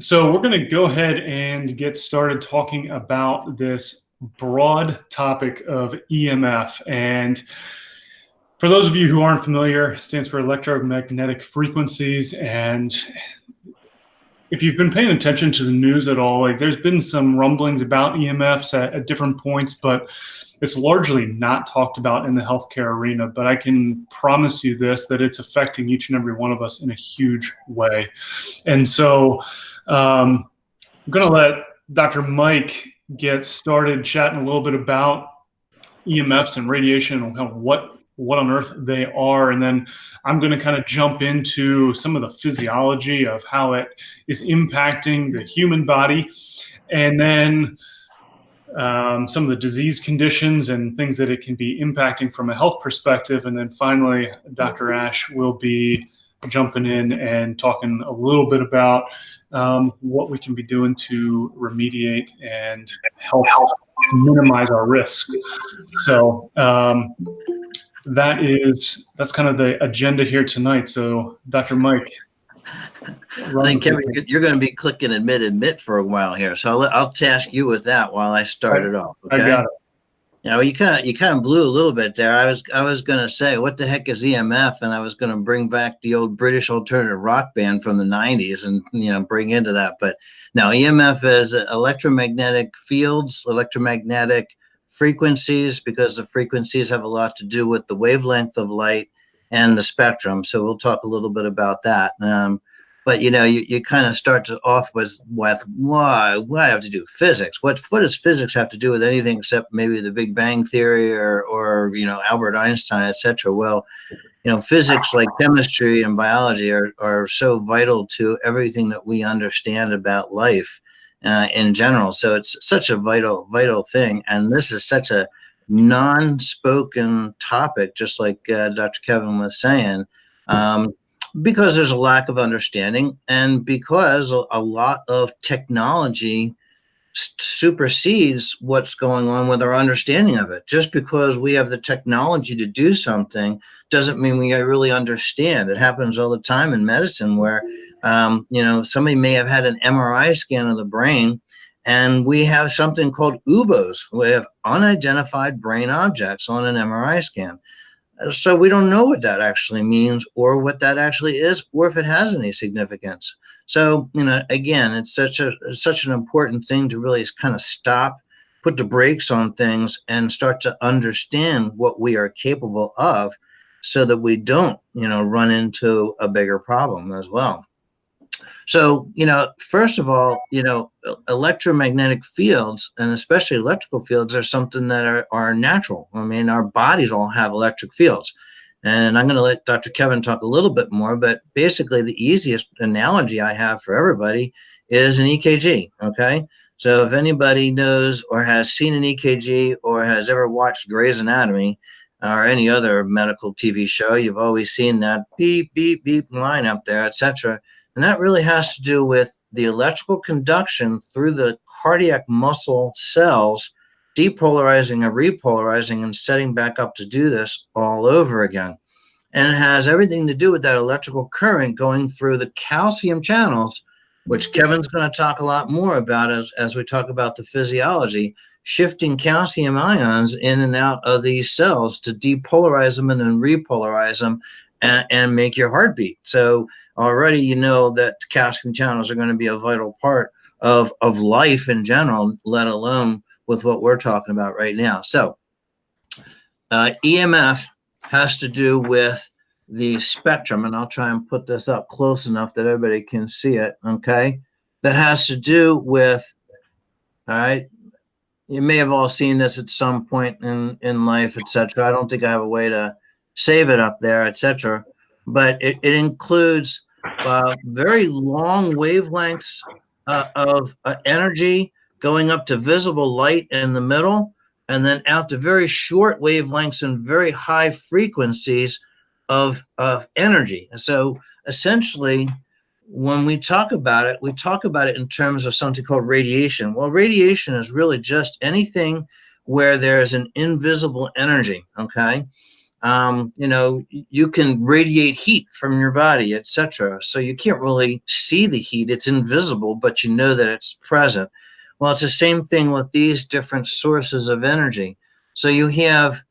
So we're going to go ahead and get started talking about this broad topic of EMF. And for those of you who aren't familiar, it stands for electromagnetic frequencies. And if you've been paying attention to the news at all, like there's been some rumblings about EMFs at different points, but it's largely not talked about in the healthcare arena. But I can promise you this, that it's affecting each and every one of us in a huge way. And so I'm going to let Dr. Mike get started chatting a little bit about EMFs and radiation and kind of what on earth they are. And then I'm going to kind of jump into some of the physiology of how it is impacting the human body. And then some of the disease conditions and things that it can be impacting from a health perspective. And then finally, Dr. Ash will be jumping in and talking a little bit about what we can be doing to remediate and help minimize our risk. So that's kind of the agenda here tonight. So Dr. Mike. I think, Kevin, you're going to be clicking admit for a while here. So I'll task you with that while I start it off. Okay? I got it. You know, you kind of blew a little bit there. I was going to say, what the heck is EMF? And I was going to bring back the old British alternative rock band from the 90s and, bring into that. But now EMF is electromagnetic fields, electromagnetic frequencies, because the frequencies have a lot to do with the wavelength of light and the spectrum. So we'll talk a little bit about that. But you kind of start off with why I have to do physics. What does physics have to do with anything except maybe the Big Bang Theory or Albert Einstein, etc.? Well, physics, like chemistry and biology, are so vital to everything that we understand about life in general. So it's such a vital thing, and this is such a non-spoken topic, just like Dr. Kevin was saying. Because there's a lack of understanding, and because a lot of technology supersedes what's going on with our understanding of it. Just because we have the technology to do something doesn't mean we really understand. It happens all the time in medicine where, somebody may have had an MRI scan of the brain, and we have something called UBOs. We have unidentified brain objects on an MRI scan. So we don't know what that actually means or what that actually is, or if it has any significance. So, again, it's such an important thing to really kind of stop, put the brakes on things, and start to understand what we are capable of so that we don't, run into a bigger problem as well. So, first of all, electromagnetic fields, and especially electrical fields, are something that are natural. I mean, our bodies all have electric fields. And I'm going to let Dr. Kevin talk a little bit more, but basically the easiest analogy I have for everybody is an EKG, okay? So if anybody knows or has seen an EKG or has ever watched Grey's Anatomy or any other medical TV show, you've always seen that beep, beep, beep line up there, etc. And that really has to do with the electrical conduction through the cardiac muscle cells, depolarizing and repolarizing and setting back up to do this all over again. And it has everything to do with that electrical current going through the calcium channels, which Kevin's going to talk a lot more about as we talk about the physiology, shifting calcium ions in and out of these cells to depolarize them and then repolarize them and make your heart beat. So already you know that calcium channels are going to be a vital part of life in general, let alone with what we're talking about right now. So EMF has to do with the spectrum, and I'll try and put this up close enough that everybody can see it, okay? That has to do with, all right, you may have all seen this at some point in life, etc. I don't think I have a way to save it up there, etc. But it includes very long wavelengths of energy going up to visible light in the middle, and then out to very short wavelengths and very high frequencies of energy. So essentially, when we talk about it, we talk about it in terms of something called radiation. Well, radiation is really just anything where there's an invisible energy, okay? You can radiate heat from your body, etc. So you can't really see the heat. It's invisible, but you know that it's present. Well, it's the same thing with these different sources of energy. So you have,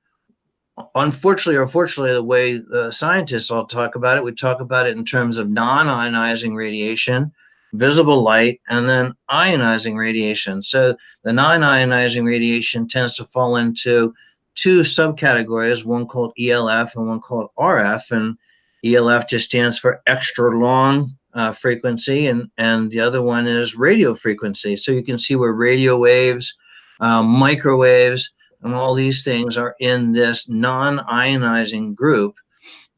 unfortunately or fortunately, the way the scientists all talk about it, we talk about it in terms of non-ionizing radiation, visible light, and then ionizing radiation. So the non-ionizing radiation tends to fall into two subcategories, one called ELF and one called RF. And ELF just stands for extra long frequency, and the other one is radio frequency. So you can see where radio waves, microwaves, and all these things are in this non-ionizing group.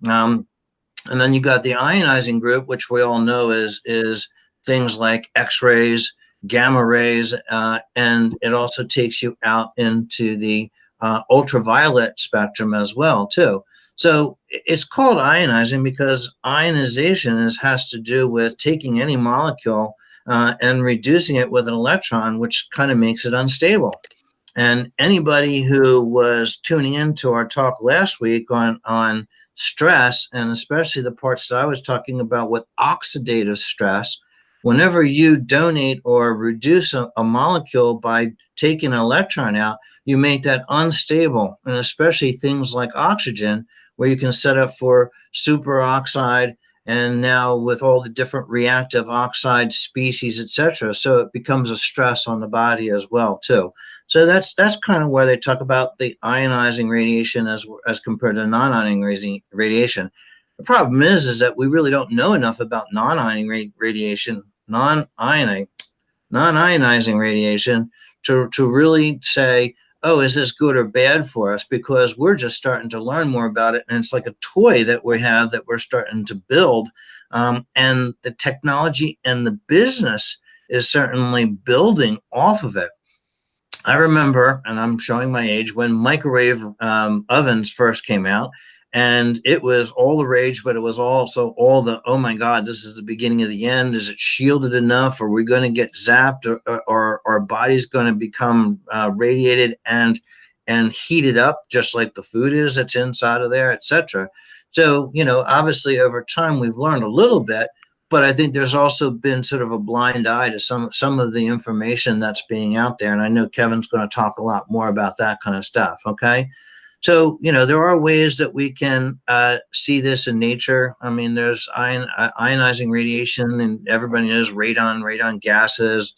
And then you got the ionizing group, which we all know is things like X-rays, gamma rays, and it also takes you out into the ultraviolet spectrum as well, too. So it's called ionizing because ionization has to do with taking any molecule and reducing it with an electron, which kind of makes it unstable. And anybody who was tuning into our talk last week on stress, and especially the parts that I was talking about with oxidative stress, whenever you donate or reduce a molecule by taking an electron out, you make that unstable. And especially things like oxygen, where you can set up for superoxide, and now with all the different reactive oxide species, etc. So it becomes a stress on the body as well, too. So that's kind of where they talk about the ionizing radiation as compared to non-ionizing radiation. The problem is that we really don't know enough about non-ionizing radiation to really say, oh, is this good or bad for us? Because we're just starting to learn more about it. And it's like a toy that we have that we're starting to build. And the technology and the business is certainly building off of it. I remember, and I'm showing my age, when microwave ovens first came out, and it was all the rage, but it was also all the, oh my God, this is the beginning of the end. Is it shielded enough? Are we going to get zapped, or our body's going to become radiated and heated up just like the food is that's inside of there, etc. So, obviously over time we've learned a little bit, but I think there's also been sort of a blind eye to some of the information that's being out there. And I know Kevin's going to talk a lot more about that kind of stuff. Okay. So, there are ways that we can see this in nature. I mean, there's ionizing radiation, and everybody knows radon gases,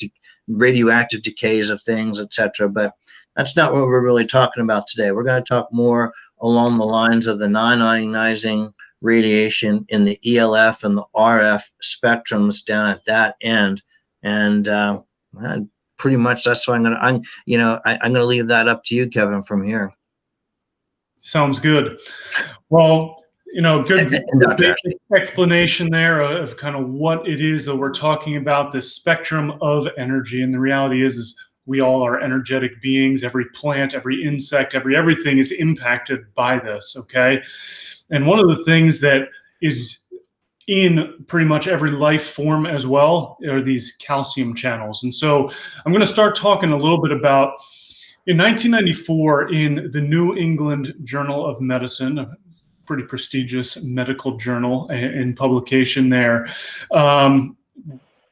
radioactive decays of things, etc. But that's not what we're really talking about today. We're going to talk more along the lines of the non-ionizing radiation in the ELF and the RF spectrums down at that end. And pretty much that's why I'm going to leave that up to you, Kevin, from here. Sounds good. Well, good explanation there of kind of what it is that we're talking about, this spectrum of energy. And the reality is we all are energetic beings. Every plant, every insect, everything is impacted by this, okay? And one of the things that is in pretty much every life form as well are these calcium channels. And so I'm going to start talking a little bit about, in 1994, in the New England Journal of Medicine, a pretty prestigious medical journal and publication there,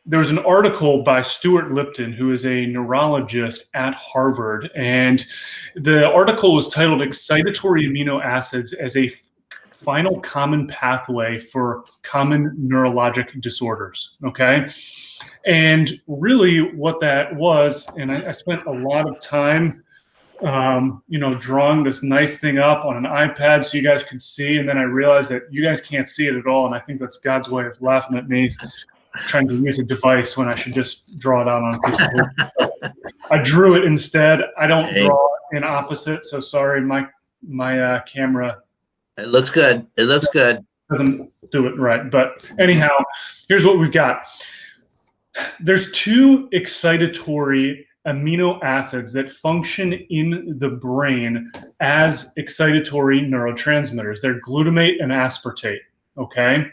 there was an article by Stuart Lipton, who is a neurologist at Harvard. And the article was titled "Excitatory Amino Acids as a Final Common Pathway for Common Neurologic Disorders." Okay. And really what that was, and I spent a lot of time, drawing this nice thing up on an iPad so you guys could see. And then I realized that you guys can't see it at all. And I think that's God's way of laughing at me, trying to use a device when I should just draw it out on a piece of wood. I drew it instead. I don't draw in opposite. So sorry, my camera. It looks good. It looks good. Doesn't do it right. But anyhow, here's what we've got. There's two excitatory amino acids that function in the brain as excitatory neurotransmitters. They're glutamate and aspartate, okay?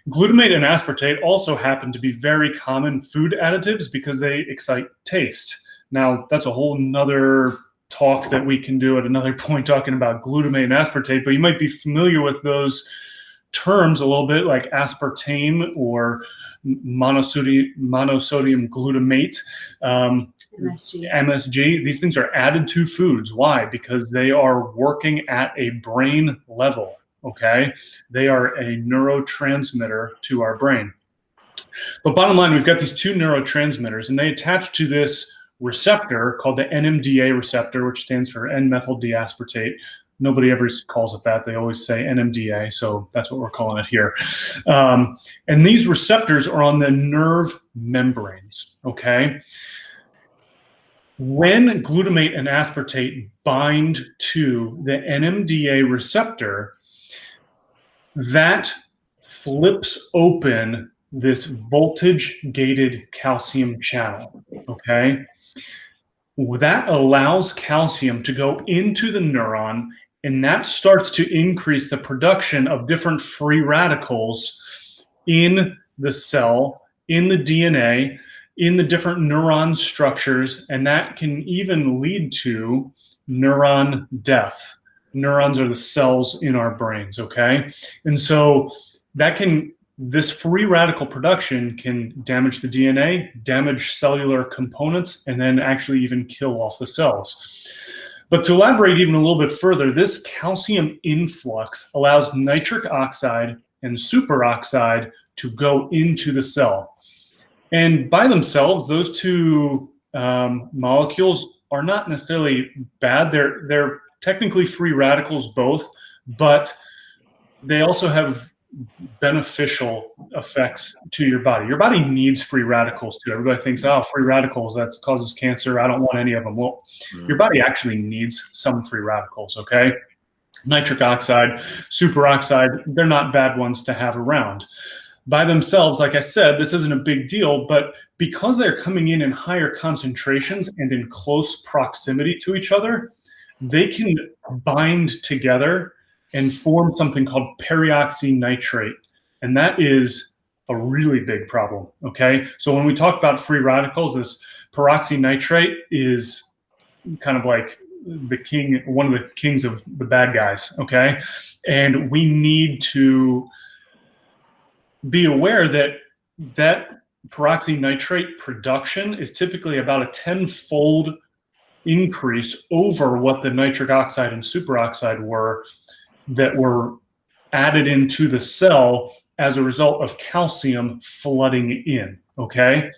Glutamate and aspartate also happen to be very common food additives because they excite taste. Now, that's a whole nother talk that we can do at another point talking about glutamate and aspartate, but you might be familiar with those terms a little bit, like aspartame or monosodium glutamate, MSG. These things are added to foods. Why? Because they are working at a brain level, okay? They are a neurotransmitter to our brain. But bottom line, we've got these two neurotransmitters, and they attach to this receptor called the NMDA receptor, which stands for N-methyl deaspartate. Nobody ever calls it that. They always say NMDA, so that's what we're calling it here. And these receptors are on the nerve membranes, okay? When glutamate and aspartate bind to the NMDA receptor, that flips open this voltage-gated calcium channel, okay? That allows calcium to go into the neuron, and that starts to increase the production of different free radicals in the cell, in the DNA, in the different neuron structures, and that can even lead to neuron death. Neurons are the cells in our brains, okay? And so this free radical production can damage the DNA, damage cellular components, and then actually even kill off the cells. But to elaborate even a little bit further, this calcium influx allows nitric oxide and superoxide to go into the cell. And by themselves, those two molecules are not necessarily bad. They're technically free radicals both, but they also have beneficial effects to your body. Your body needs free radicals too. Everybody thinks, oh, free radicals, that causes cancer. I don't want any of them. Well, your body actually needs some free radicals, okay? Nitric oxide, superoxide, they're not bad ones to have around. By themselves, like I said, this isn't a big deal, but because they're coming in higher concentrations and in close proximity to each other, they can bind together and form something called peroxynitrate. And that is a really big problem, okay? So when we talk about free radicals, this peroxynitrate is kind of like the king, one of the kings of the bad guys, okay? And we need to be aware that that peroxynitrate production is typically about a 10-fold increase over what the nitric oxide and superoxide were that were added into the cell as a result of calcium flooding in, okay?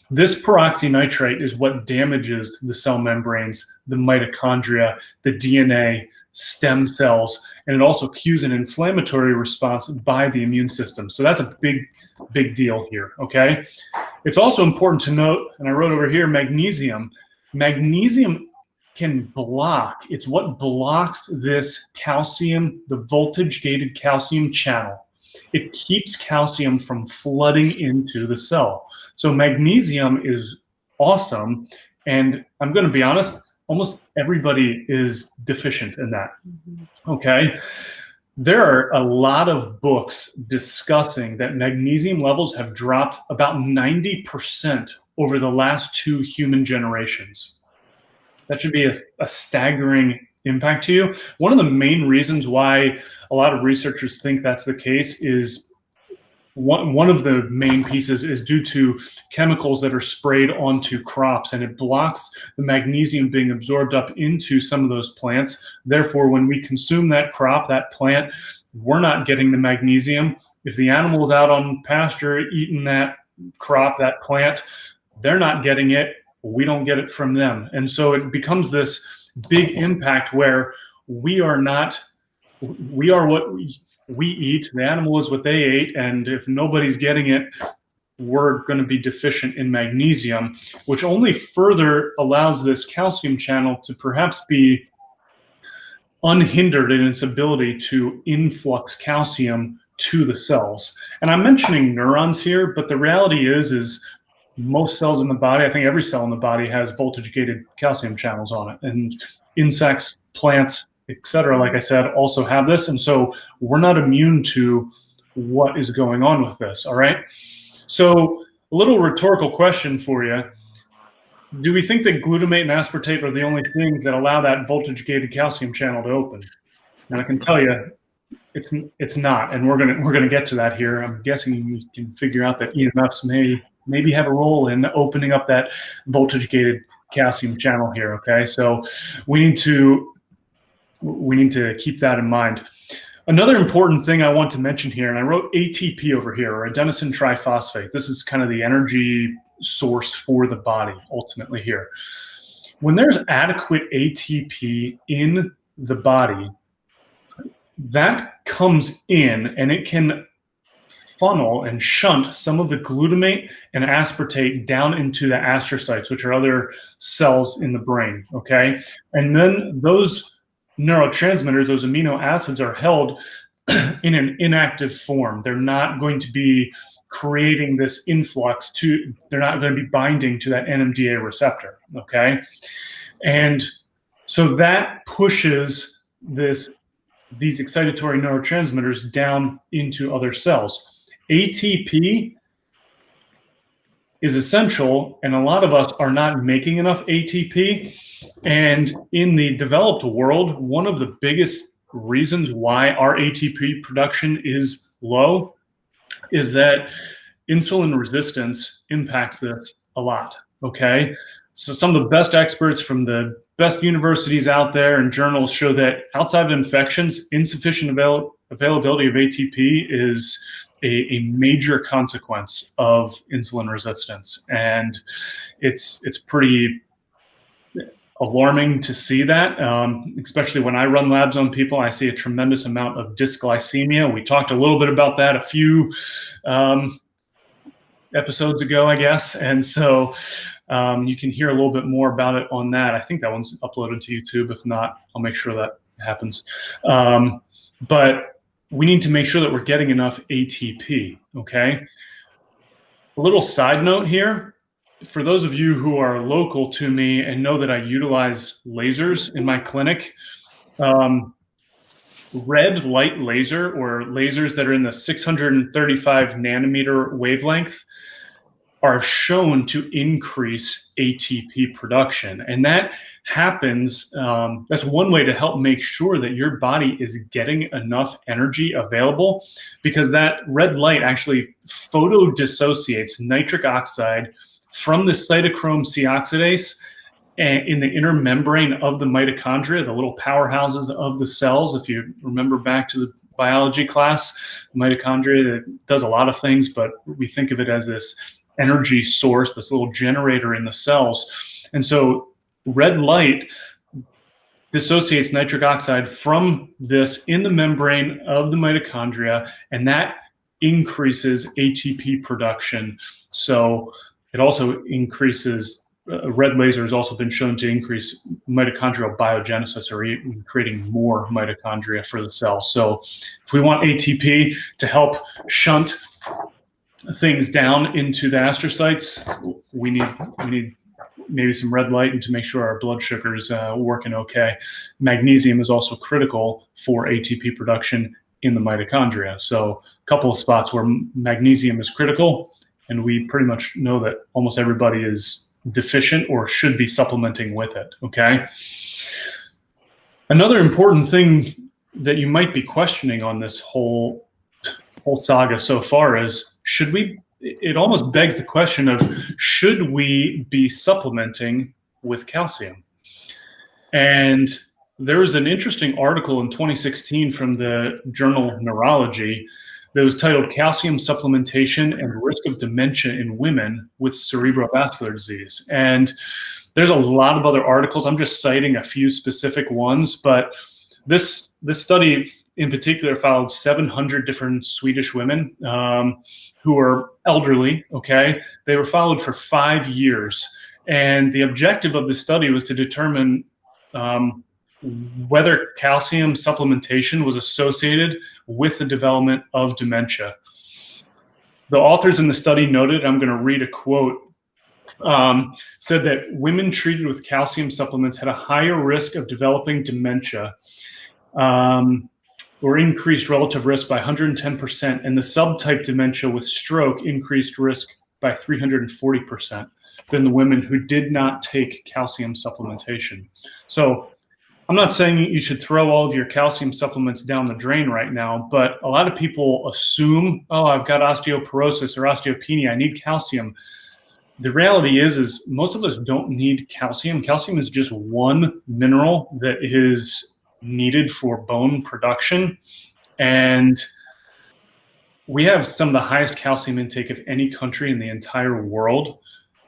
This peroxynitrate is what damages the cell membranes, the mitochondria, the DNA, stem cells, and it also cues an inflammatory response by the immune system. So that's a big, big deal here, okay? It's also important to note, and I wrote over here, magnesium. Magnesium can block, it's what blocks this calcium, the voltage-gated calcium channel. It keeps calcium from flooding into the cell. So magnesium is awesome, and I'm going to be honest, almost everybody is deficient in that, okay? There are a lot of books discussing that magnesium levels have dropped about 90% over the last 2 human generations. That should be a staggering impact to you. One of the main reasons why a lot of researchers think that's the case is one of the main pieces is due to chemicals that are sprayed onto crops, and it blocks the magnesium being absorbed up into some of those plants. Therefore, when we consume that crop, that plant, we're not getting the magnesium. If the animal is out on pasture eating that crop, that plant, they're not getting it. We don't get it from them. And so it becomes this big impact where we are what we eat, the animal is what they ate, and if nobody's getting it, we're going to be deficient in magnesium, which only further allows this calcium channel to perhaps be unhindered in its ability to influx calcium to the cells. And I'm mentioning neurons here, but the reality is most cells in the body, I think every cell in the body has voltage-gated calcium channels on it. And insects, plants, etc., like I said, also have this. And so we're not immune to what is going on with this, all right? So a little rhetorical question for you. Do we think that glutamate and aspartate are the only things that allow that voltage-gated calcium channel to open? And I can tell you, it's not, and we're gonna get to that here. I'm guessing you can figure out that EMFs maybe have a role in opening up that voltage-gated calcium channel here. Okay, so we need to keep that in mind. Another important thing I want to mention here, and I wrote ATP over here, or adenosine triphosphate. This is kind of the energy source for the body ultimately here. When there's adequate ATP in the body, that comes in and it can funnel and shunt some of the glutamate and aspartate down into the astrocytes, which are other cells in the brain, okay? And then those neurotransmitters, those amino acids, are held in an inactive form. They're not going to be creating this influx they're not going to be binding to that NMDA receptor, okay? And so that pushes these excitatory neurotransmitters down into other cells. ATP is essential, and a lot of us are not making enough ATP. And in the developed world, one of the biggest reasons why our ATP production is low is that insulin resistance impacts this a lot, okay? So some of the best experts from the best universities out there and journals show that outside of infections, insufficient availability of ATP is a major consequence of insulin resistance. And it's pretty alarming to see that, especially when I run labs on people. I see a tremendous amount of dysglycemia. We talked a little bit about that a few episodes ago, I guess. And so you can hear a little bit more about it on that. I think that one's uploaded to YouTube. If not, I'll make sure that happens. But we need to make sure that we're getting enough ATP, okay? A little side note here, for those of you who are local to me and know that I utilize lasers in my clinic, red light laser, or lasers that are in the 635 nanometer wavelength, are shown to increase ATP production. And that happens, that's one way to help make sure that your body is getting enough energy available, because that red light actually photodissociates nitric oxide from the cytochrome C oxidase in the inner membrane of the mitochondria, the little powerhouses of the cells. If you remember back to the biology class, mitochondria does a lot of things, but we think of it as this energy source, this little generator in the cells. And so red light dissociates nitric oxide from this in the membrane of the mitochondria, and that increases ATP production. So it also increases, red laser has also been shown to increase mitochondrial biogenesis, or creating more mitochondria for the cell. So if we want ATP to help shunt things down into the astrocytes, we need maybe some red light, and to make sure our blood sugar is working okay. Magnesium is also critical for ATP production in the mitochondria. So a couple of spots where magnesium is critical, and we pretty much know that almost everybody is deficient or should be supplementing with it, okay? Another important thing that you might be questioning on this whole saga so far is, it almost begs the question of, should we be supplementing with calcium? And there was an interesting article in 2016 from the journal Neurology that was titled "Calcium Supplementation and Risk of Dementia in Women with Cerebrovascular Disease." And there's a lot of other articles. I'm just citing a few specific ones, but this study in particular followed 700 different Swedish women who are elderly, okay? They were followed for 5 years. And the objective of the study was to determine whether calcium supplementation was associated with the development of dementia. The authors in the study noted, I'm going to read a quote, said that women treated with calcium supplements had a higher risk of developing dementia, or increased relative risk by 110%, and the subtype dementia with stroke increased risk by 340%. than the women who did not take calcium supplementation. So I'm not saying you should throw all of your calcium supplements down the drain right now, but a lot of people assume, oh, I've got osteoporosis or osteopenia, I need calcium. The reality is most of us don't need calcium. Calcium is just one mineral that is needed for bone production. And we have some of the highest calcium intake of any country in the entire world,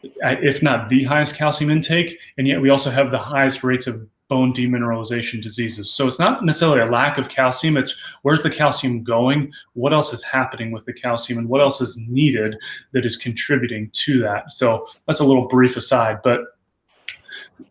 if not the highest calcium intake. And yet we also have the highest rates of bone demineralization diseases. So it's not necessarily a lack of calcium, it's where's the calcium going, what else is happening with the calcium, and what else is needed that is contributing to that. So that's a little brief aside, but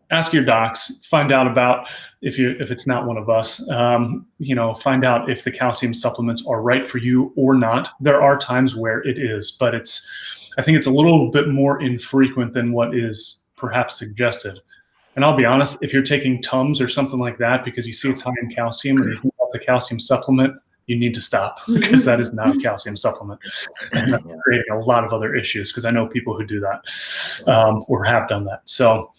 ask your docs, find out about if it's not one of us, find out if the calcium supplements are right for you or not. There are times where it is, but I think it's a little bit more infrequent than what is perhaps suggested. And I'll be honest, if you're taking Tums or something like that because you see it's high in calcium and you think that's a calcium supplement, you need to stop, because that is not a calcium supplement. And that's creating a lot of other issues, because I know people who do that or have done that. So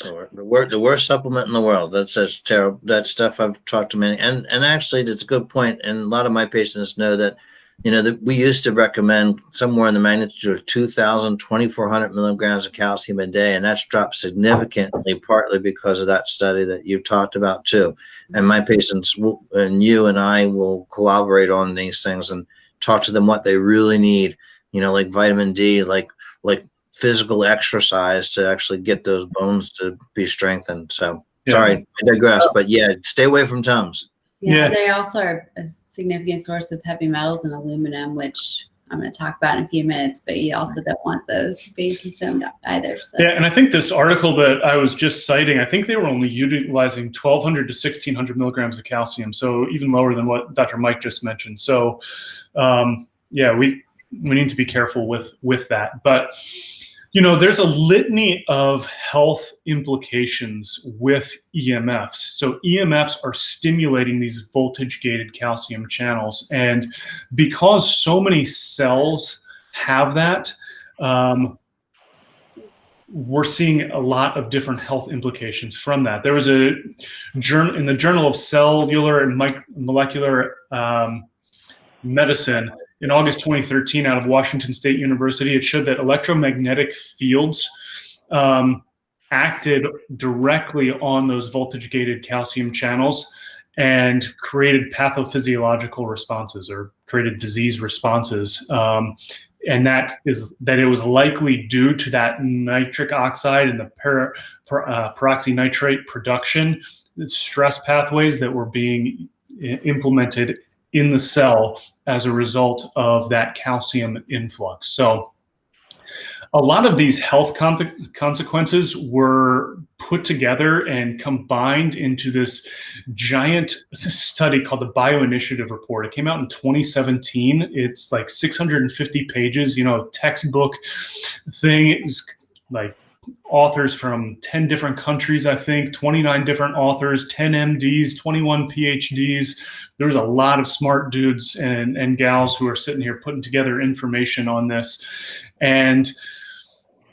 the worst supplement in the world. That's terrible. That stuff I've talked to many, and actually that's a good point. And a lot of my patients know that, that we used to recommend somewhere in the magnitude of 2,000, 2,400 milligrams of calcium a day, and that's dropped significantly, partly because of that study that you talked about too. And my patients and you and I will collaborate on these things and talk to them what they really need. Like vitamin D, like physical exercise to actually get those bones to be strengthened. So sorry, I digress, but yeah, stay away from Tums. Yeah, they also are a significant source of heavy metals and aluminum, which I'm going to talk about in a few minutes, but you also don't want those being consumed either. So. Yeah, and I think this article that I was just citing, I think they were only utilizing 1,200 to 1,600 milligrams of calcium, so even lower than what Dr. Mike just mentioned. So, we need to be careful with that. But there's a litany of health implications with EMFs. So EMFs are stimulating these voltage-gated calcium channels. And because so many cells have that, we're seeing a lot of different health implications from that. There was a journal in the Journal of Cellular and Molecular Medicine in August 2013 out of Washington State University. It showed that electromagnetic fields acted directly on those voltage-gated calcium channels and created pathophysiological responses, or created disease responses. And that it was likely due to that nitric oxide and the peroxynitrate production, the stress pathways that were being implemented in the cell as a result of that calcium influx. So a lot of these health consequences were put together and combined into this giant study called the Bioinitiative Report. It came out in 2017. It's like 650 pages, textbook thing. It's like authors from 10 different countries, I think, 29 different authors, 10 MDs, 21 PhDs. There's a lot of smart dudes and gals who are sitting here putting together information on this. And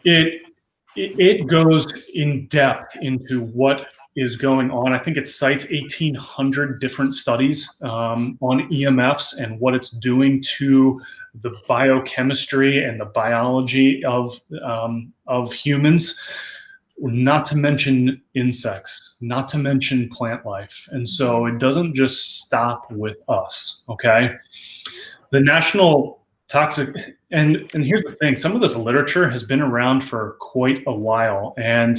it goes in depth into what is going on. I think it cites 1,800 different studies on EMFs and what it's doing to the biochemistry and the biology of humans, not to mention insects, not to mention plant life. And so it doesn't just stop with us, okay? The National Toxic, and here's the thing, some of this literature has been around for quite a while, and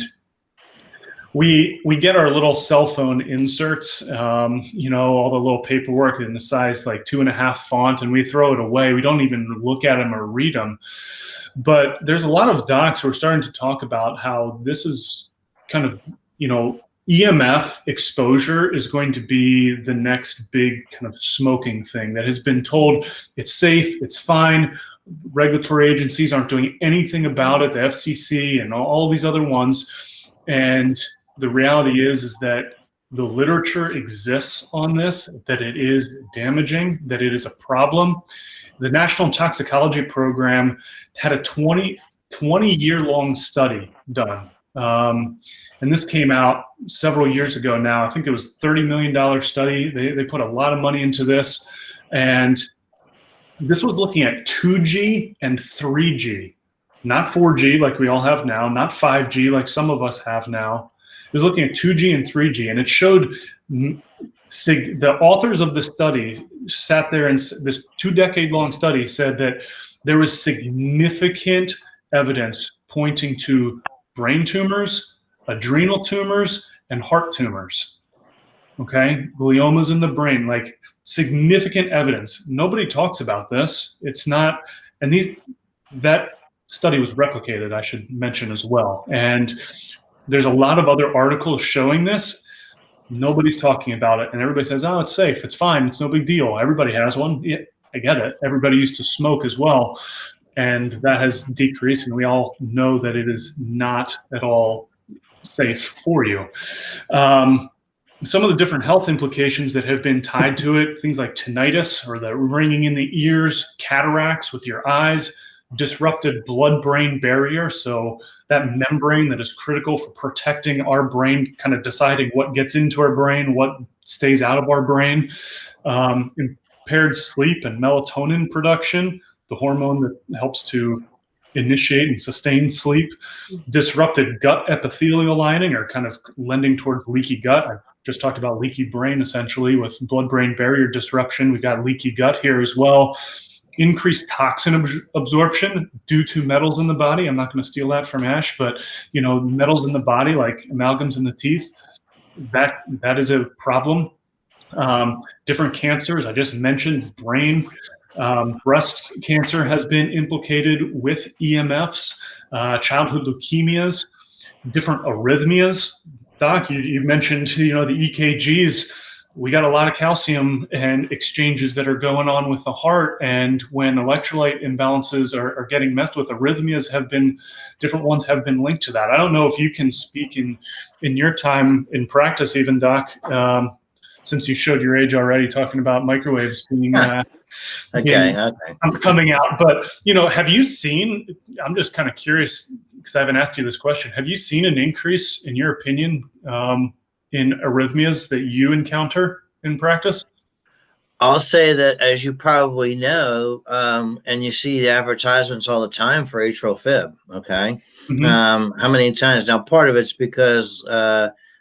we get our little cell phone inserts, all the little paperwork in the size like 2.5 font, and we throw it away. We don't even look at them or read them. But there's a lot of docs who are starting to talk about how this is kind of, EMF exposure is going to be the next big kind of smoking thing that has been told it's safe, it's fine. Regulatory agencies aren't doing anything about it, the FCC and all these other ones. And the reality is that the literature exists on this, that it is damaging, that it is a problem. The National Toxicology Program had a 20-year-long study done. And this came out several years ago now. I think it was $30 million study. They put a lot of money into this. And this was looking at 2G and 3G, not 4G like we all have now, not 5G like some of us have now. It was looking at 2G and 3G, and it showed the authors of the study sat there, and this 2-decade-long study said that there was significant evidence pointing to brain tumors, adrenal tumors, and heart tumors. Okay, gliomas in the brain, like significant evidence. Nobody talks about this. It's not, and that study was replicated, I should mention as well. And there's a lot of other articles showing this. Nobody's talking about it, and everybody says, "Oh, it's safe, it's fine, it's no big deal. Everybody has one." Yeah, I get it. Everybody used to smoke as well, and that has decreased, and we all know that it is not at all safe for you. Some of the different health implications that have been tied to it, things like tinnitus or the ringing in the ears, cataracts with your eyes, disrupted blood-brain barrier, so that membrane that is critical for protecting our brain, kind of deciding what gets into our brain, what stays out of our brain, impaired sleep and melatonin production, the hormone that helps to initiate and sustain sleep, disrupted gut epithelial lining, or kind of lending towards leaky gut. I just talked about leaky brain essentially with blood-brain barrier disruption. We've got leaky gut here as well. Increased toxin absorption due to metals in the body. I'm not going to steal that from Ash, but metals in the body like amalgams in the teeth, that is a problem. Different cancers, I just mentioned brain. Breast cancer has been implicated with EMFs, childhood leukemias, different arrhythmias. Doc, you mentioned the EKGs. We got a lot of calcium and exchanges that are going on with the heart, and when electrolyte imbalances are getting messed with, arrhythmias different ones have been linked to that. I don't know if you can speak in your time in practice even, Doc, since you showed your age already talking about microwaves being coming out. But, have you seen, I'm just kind of curious because I haven't asked you this question, have you seen an increase, in your opinion, in arrhythmias that you encounter in practice? I'll say that, as you probably know, and you see the advertisements all the time for atrial fib, okay? Mm-hmm. How many times? Now, part of it's because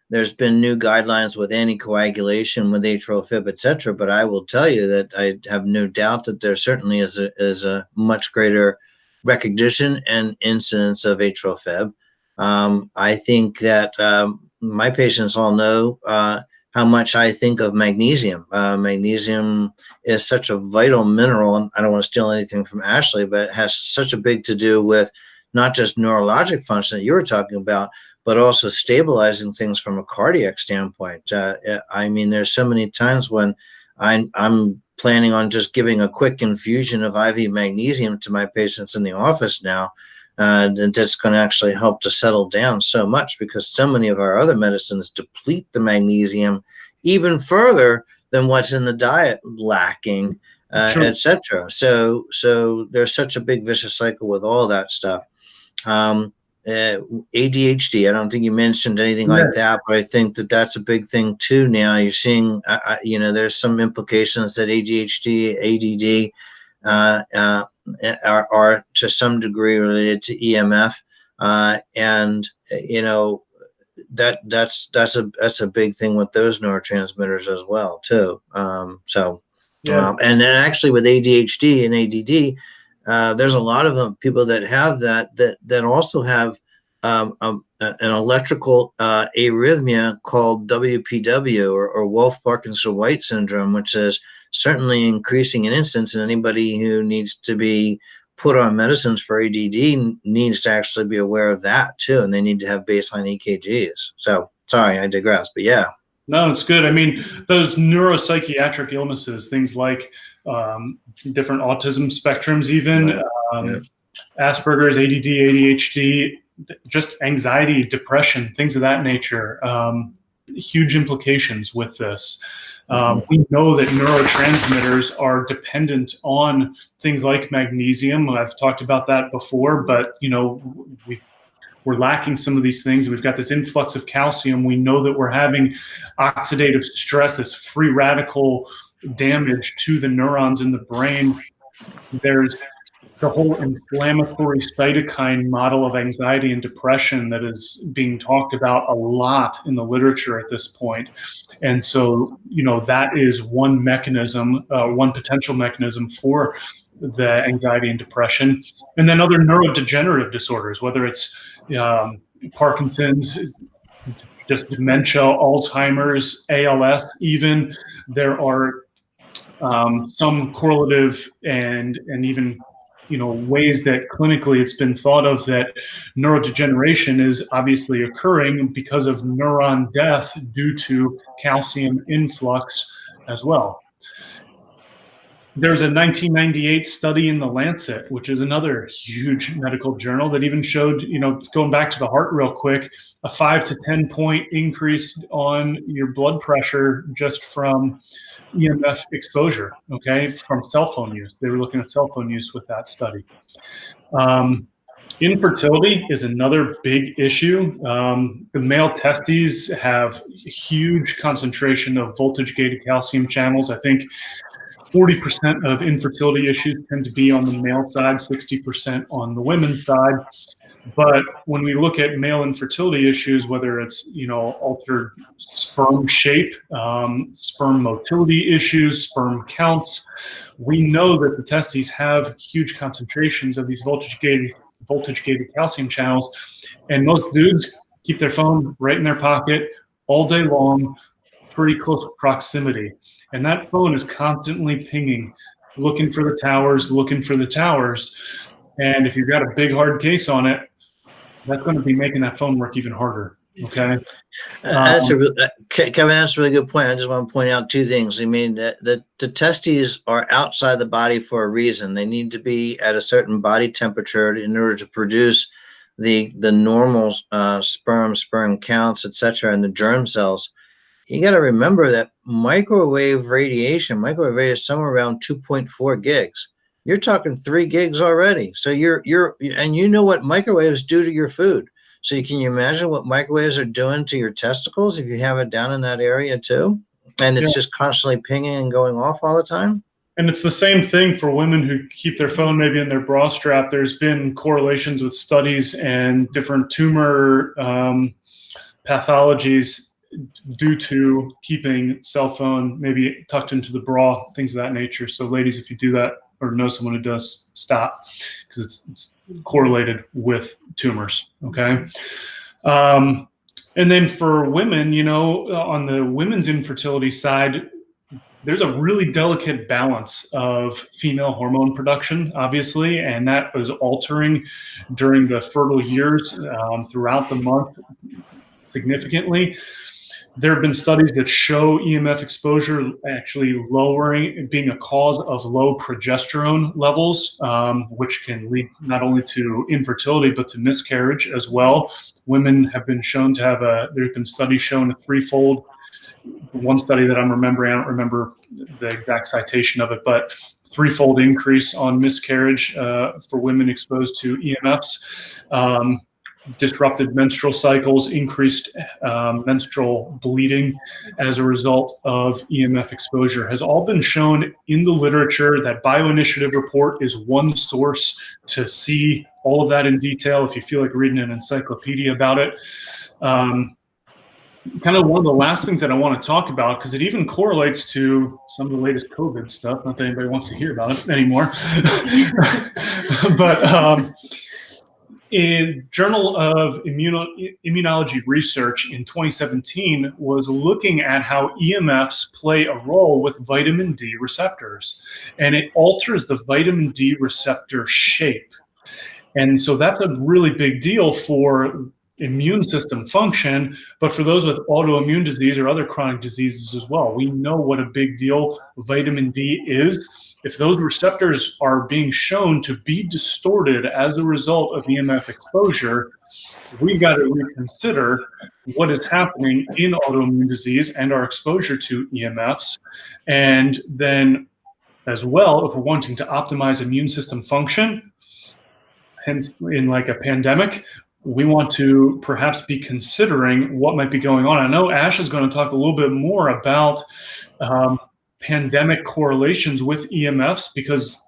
there's been new guidelines with anticoagulation with atrial fib, et cetera, but I will tell you that I have no doubt that there certainly is a much greater recognition and incidence of atrial fib. I think that my patients all know how much I think of magnesium. Magnesium is such a vital mineral, and I don't want to steal anything from Ashley, but it has such a big to do with not just neurologic function that you were talking about, but also stabilizing things from a cardiac standpoint. I mean, there's so many times when I'm planning on just giving a quick infusion of IV magnesium to my patients in the office now. And that's going to actually help to settle down so much, because so many of our other medicines deplete the magnesium even further than what's in the diet lacking, sure, et cetera. So there's such a big vicious cycle with all that stuff. ADHD, I don't think you mentioned anything like that, but I think that that's a big thing too. Now you're seeing, there's some implications that ADHD, ADD, are to some degree related to EMF, and that's a big thing with those neurotransmitters as well too. And then actually with ADHD and ADD, there's a lot of them people that have that also have an electrical arrhythmia called WPW or Wolff-Parkinson-White syndrome, which is certainly increasing in incidence, and anybody who needs to be put on medicines for ADD needs to actually be aware of that too, and they need to have baseline EKGs. So sorry, I digress, but yeah. No, it's good. I mean, those neuropsychiatric illnesses, things like different autism spectrums, even Asperger's, ADD, ADHD, just anxiety, depression, things of that nature, huge implications with this. We know that neurotransmitters are dependent on things like magnesium. I've talked about that before, but we're lacking some of these things. We've got this influx of calcium. We know that we're having oxidative stress, this free radical damage to the neurons in the brain. There's the whole inflammatory cytokine model of anxiety and depression that is being talked about a lot in the literature at this point. And so, that is one mechanism, one potential mechanism for the anxiety and depression. And then other neurodegenerative disorders, whether it's Parkinson's, just dementia, Alzheimer's, ALS even. There are some correlative and even ways that clinically it's been thought of that neurodegeneration is obviously occurring because of neuron death due to calcium influx as well. There's a 1998 study in The Lancet, which is another huge medical journal, that even showed, going back to the heart real quick, a 5 to 10 point increase on your blood pressure just from EMF exposure, okay, from cell phone use. They were looking at cell phone use with that study. Infertility is another big issue. The male testes have a huge concentration of voltage-gated calcium channels. I think 40% of infertility issues tend to be on the male side, 60% on the women's side. But when we look at male infertility issues, whether it's altered sperm shape, sperm motility issues, sperm counts, we know that the testes have huge concentrations of these voltage-gated calcium channels, and most dudes keep their phone right in their pocket all day long, pretty close proximity, and that phone is constantly pinging, looking for the towers, and if you've got a big hard case on it, that's going to be making that phone work even harder. Okay. Kevin, that's a really good point. I just want to point out two things. I mean, the testes are outside the body for a reason. They need to be at a certain body temperature in order to produce the normal sperm counts, etc., and the germ cells. You got to remember that microwave radiation is somewhere around 2.4 gigs. You're talking 3 gigs already. So and you know what microwaves do to your food. So can you imagine what microwaves are doing to your testicles if you have it down in that area too? And it's just constantly pinging and going off all the time. And it's the same thing for women who keep their phone maybe in their bra strap. There's been correlations with studies and different tumor pathologies due to keeping cell phone maybe tucked into the bra, things of that nature. So ladies, if you do that or know someone who does, stop, because it's correlated with tumors, okay? And then for women, on the women's infertility side, there's a really delicate balance of female hormone production, obviously, and that was altering during the fertile years throughout the month significantly. There have been studies that show EMF exposure actually being a cause of low progesterone levels, which can lead not only to infertility, but to miscarriage as well. Women have been shown to have there have been studies showing a threefold, one study that I'm remembering, I don't remember the exact citation of it, but threefold increase on miscarriage for women exposed to EMFs. Disrupted menstrual cycles, increased menstrual bleeding as a result of EMF exposure has all been shown in the literature. That Bioinitiative report is one source to see all of that in detail if you feel like reading an encyclopedia about it. Kind of one of the last things that I want to talk about, because it even correlates to some of the latest COVID stuff, not that anybody wants to hear about it anymore, but a Journal of Immunology Research in 2017 was looking at how EMFs play a role with vitamin D receptors, and it alters the vitamin D receptor shape. And so that's a really big deal for immune system function, but for those with autoimmune disease or other chronic diseases as well. We know what a big deal vitamin D is. If those receptors are being shown to be distorted as a result of EMF exposure, we've got to reconsider what is happening in autoimmune disease and our exposure to EMFs. And then as well, if we're wanting to optimize immune system function, hence in like a pandemic, we want to perhaps be considering what might be going on. I know Ash is going to talk a little bit more about pandemic correlations with EMFs, because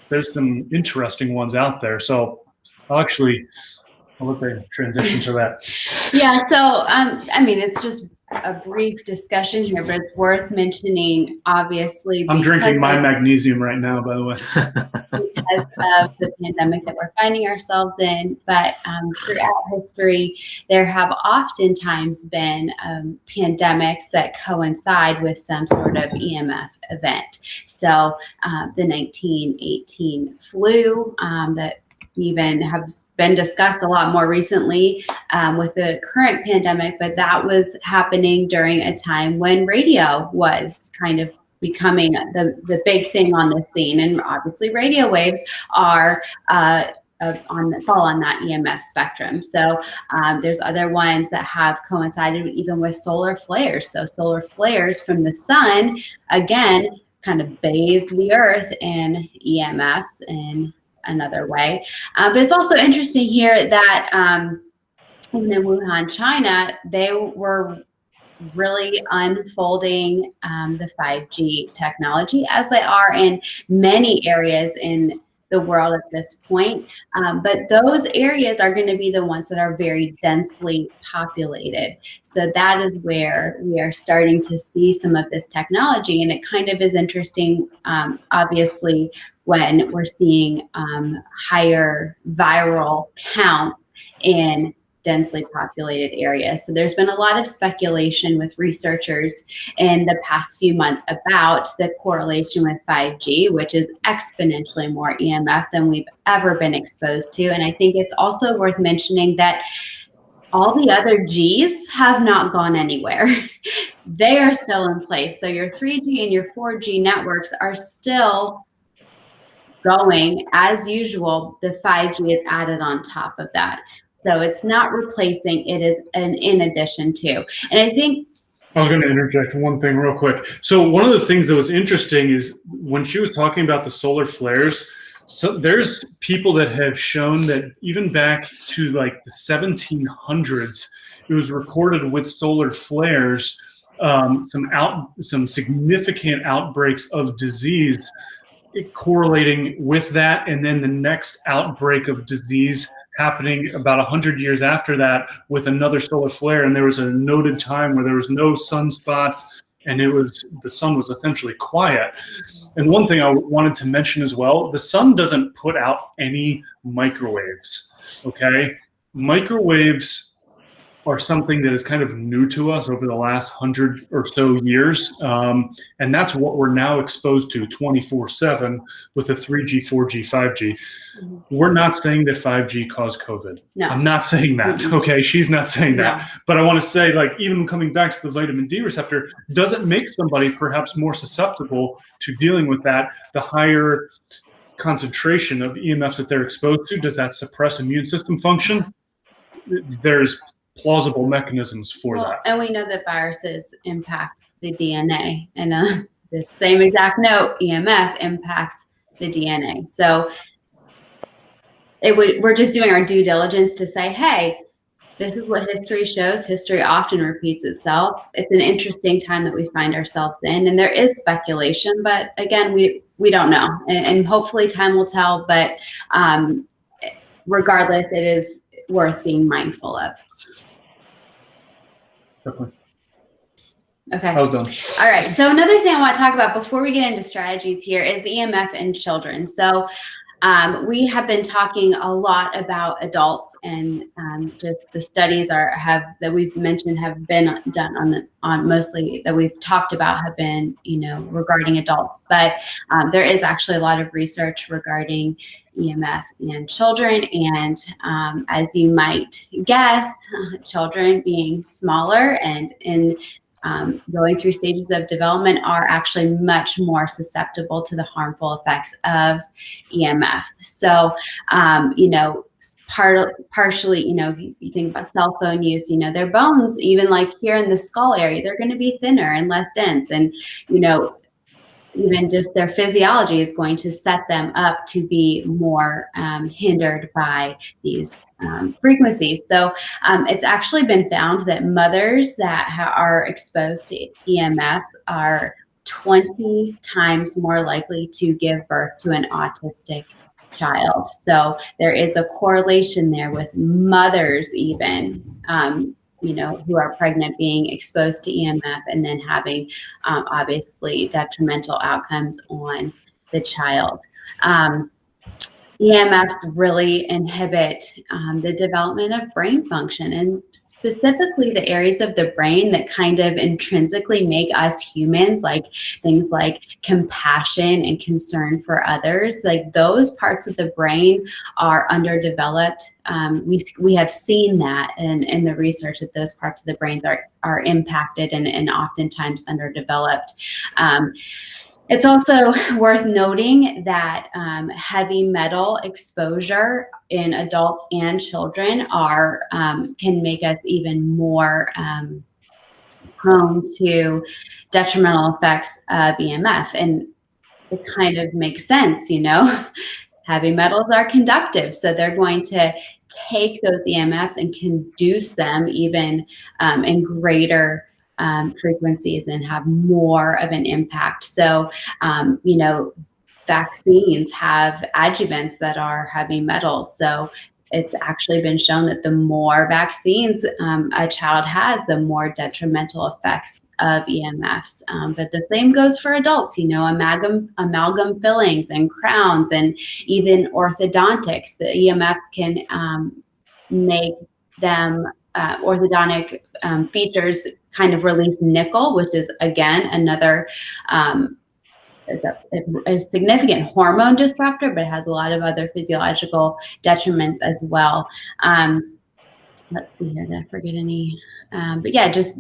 there's some interesting ones out there. So I'll let them transition to that. Yeah, so I mean, it's just a brief discussion here, but it's worth mentioning, obviously. I'm drinking my magnesium right now, by the way. Because of the pandemic that we're finding ourselves in. But throughout history, there have oftentimes been pandemics that coincide with some sort of EMF event. So the 1918 flu that even have been discussed a lot more recently with the current pandemic, but that was happening during a time when radio was kind of becoming the big thing on the scene. And obviously radio waves are fall on that EMF spectrum. So there's other ones that have coincided even with solar flares. So solar flares from the sun, again, kind of bathe the earth in EMFs in another way. But it's also interesting here that in Wuhan, China, they were really unfolding the 5G technology, as they are in many areas in the world at this point. But those areas are going to be the ones that are very densely populated. So that is where we are starting to see some of this technology. And it kind of is interesting, obviously, when we're seeing higher viral counts in densely populated areas. So there's been a lot of speculation with researchers in the past few months about the correlation with 5G, which is exponentially more EMF than we've ever been exposed to. And I think it's also worth mentioning that all the other Gs have not gone anywhere. They are still in place. So your 3G and your 4G networks are still going as usual. The 5G is added on top of that. So it's not replacing, it is in addition to. And I think I was going to interject one thing real quick. So one of the things that was interesting is when she was talking about the solar flares, so there's people that have shown that even back to like the 1700s, it was recorded with solar flares, some significant outbreaks of disease correlating with that, and then the next outbreak of disease happening about 100 years after that with another solar flare. And there was a noted time where there was no sunspots, and the sun was essentially quiet. And one thing I wanted to mention as well, the sun doesn't put out any microwaves, okay? Microwaves are something that is kind of new to us over the last 100 or so years. And that's what we're now exposed to 24/7 with the 3G, 4G, 5G. Mm-hmm. We're not saying that 5G caused COVID. No. I'm not saying that, okay? She's not saying that. No. But I wanna say, like, even coming back to the vitamin D receptor, does it make somebody perhaps more susceptible to dealing with that? The higher concentration of EMFs that they're exposed to, does that suppress immune system function? There's plausible mechanisms for that. And we know that viruses impact the DNA, and the same exact note, EMF impacts the DNA. So we're just doing our due diligence to say, hey, this is what history shows. History often repeats itself. It's an interesting time that we find ourselves in, and there is speculation, but again, we don't know, and hopefully time will tell, but regardless, it is worth being mindful of. Definitely. Okay. I was done. All right. So another thing I want to talk about before we get into strategies here is EMF in children. So we have been talking a lot about adults, and just the studies that we've mentioned have been done on mostly that we've talked about have been, regarding adults, but there is actually a lot of research regarding EMF in children, and as you might guess, children being smaller and in going through stages of development are actually much more susceptible to the harmful effects of EMFs. So, partially, if you think about cell phone use, their bones, even like here in the skull area, they're going to be thinner and less dense. And, even just their physiology is going to set them up to be more hindered by these frequencies. So it's actually been found that mothers that are exposed to EMFs are 20 times more likely to give birth to an autistic child. So there is a correlation there with mothers even, who are pregnant being exposed to EMF and then having obviously detrimental outcomes on the child. EMFs really inhibit the development of brain function, and specifically the areas of the brain that kind of intrinsically make us humans, like things like compassion and concern for others. Like those parts of the brain are underdeveloped. We have seen that in the research that those parts of the brains are impacted and oftentimes underdeveloped. It's also worth noting that heavy metal exposure in adults and children can make us even more prone to detrimental effects of EMF. And it kind of makes sense, Heavy metals are conductive, so they're going to take those EMFs and conduce them even in greater frequencies and have more of an impact. So, vaccines have adjuvants that are heavy metals. So it's actually been shown that the more vaccines a child has, the more detrimental effects of EMFs. But the same goes for adults, amalgam fillings and crowns and even orthodontics. The EMFs can make them orthodontic features kind of release nickel, which is again another a significant hormone disruptor, but it has a lot of other physiological detriments as well. Let's see here, did I forget any? But yeah, just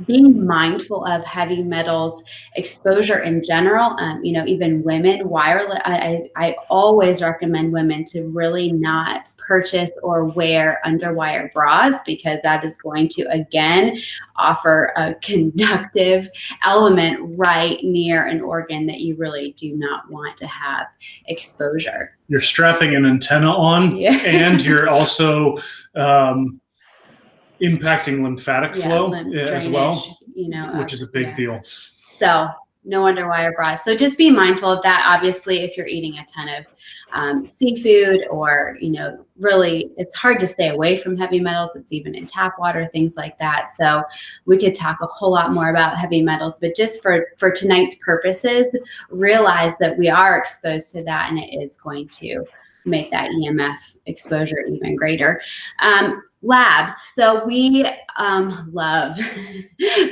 being mindful of heavy metals exposure in general. Even women, wireless. I always recommend women to really not purchase or wear underwire bras, because that is going to again offer a conductive element right near an organ that you really do not want to have exposure. You're strapping an antenna on, and you're also impacting lymphatic flow as well, which is a big deal. So no underwire bras. So just be mindful of that. Obviously, if you're eating a ton of seafood or, really it's hard to stay away from heavy metals. It's even in tap water, things like that. So we could talk a whole lot more about heavy metals, but just for tonight's purposes, realize that we are exposed to that, and it is going to make that EMF exposure even greater. Labs. So we love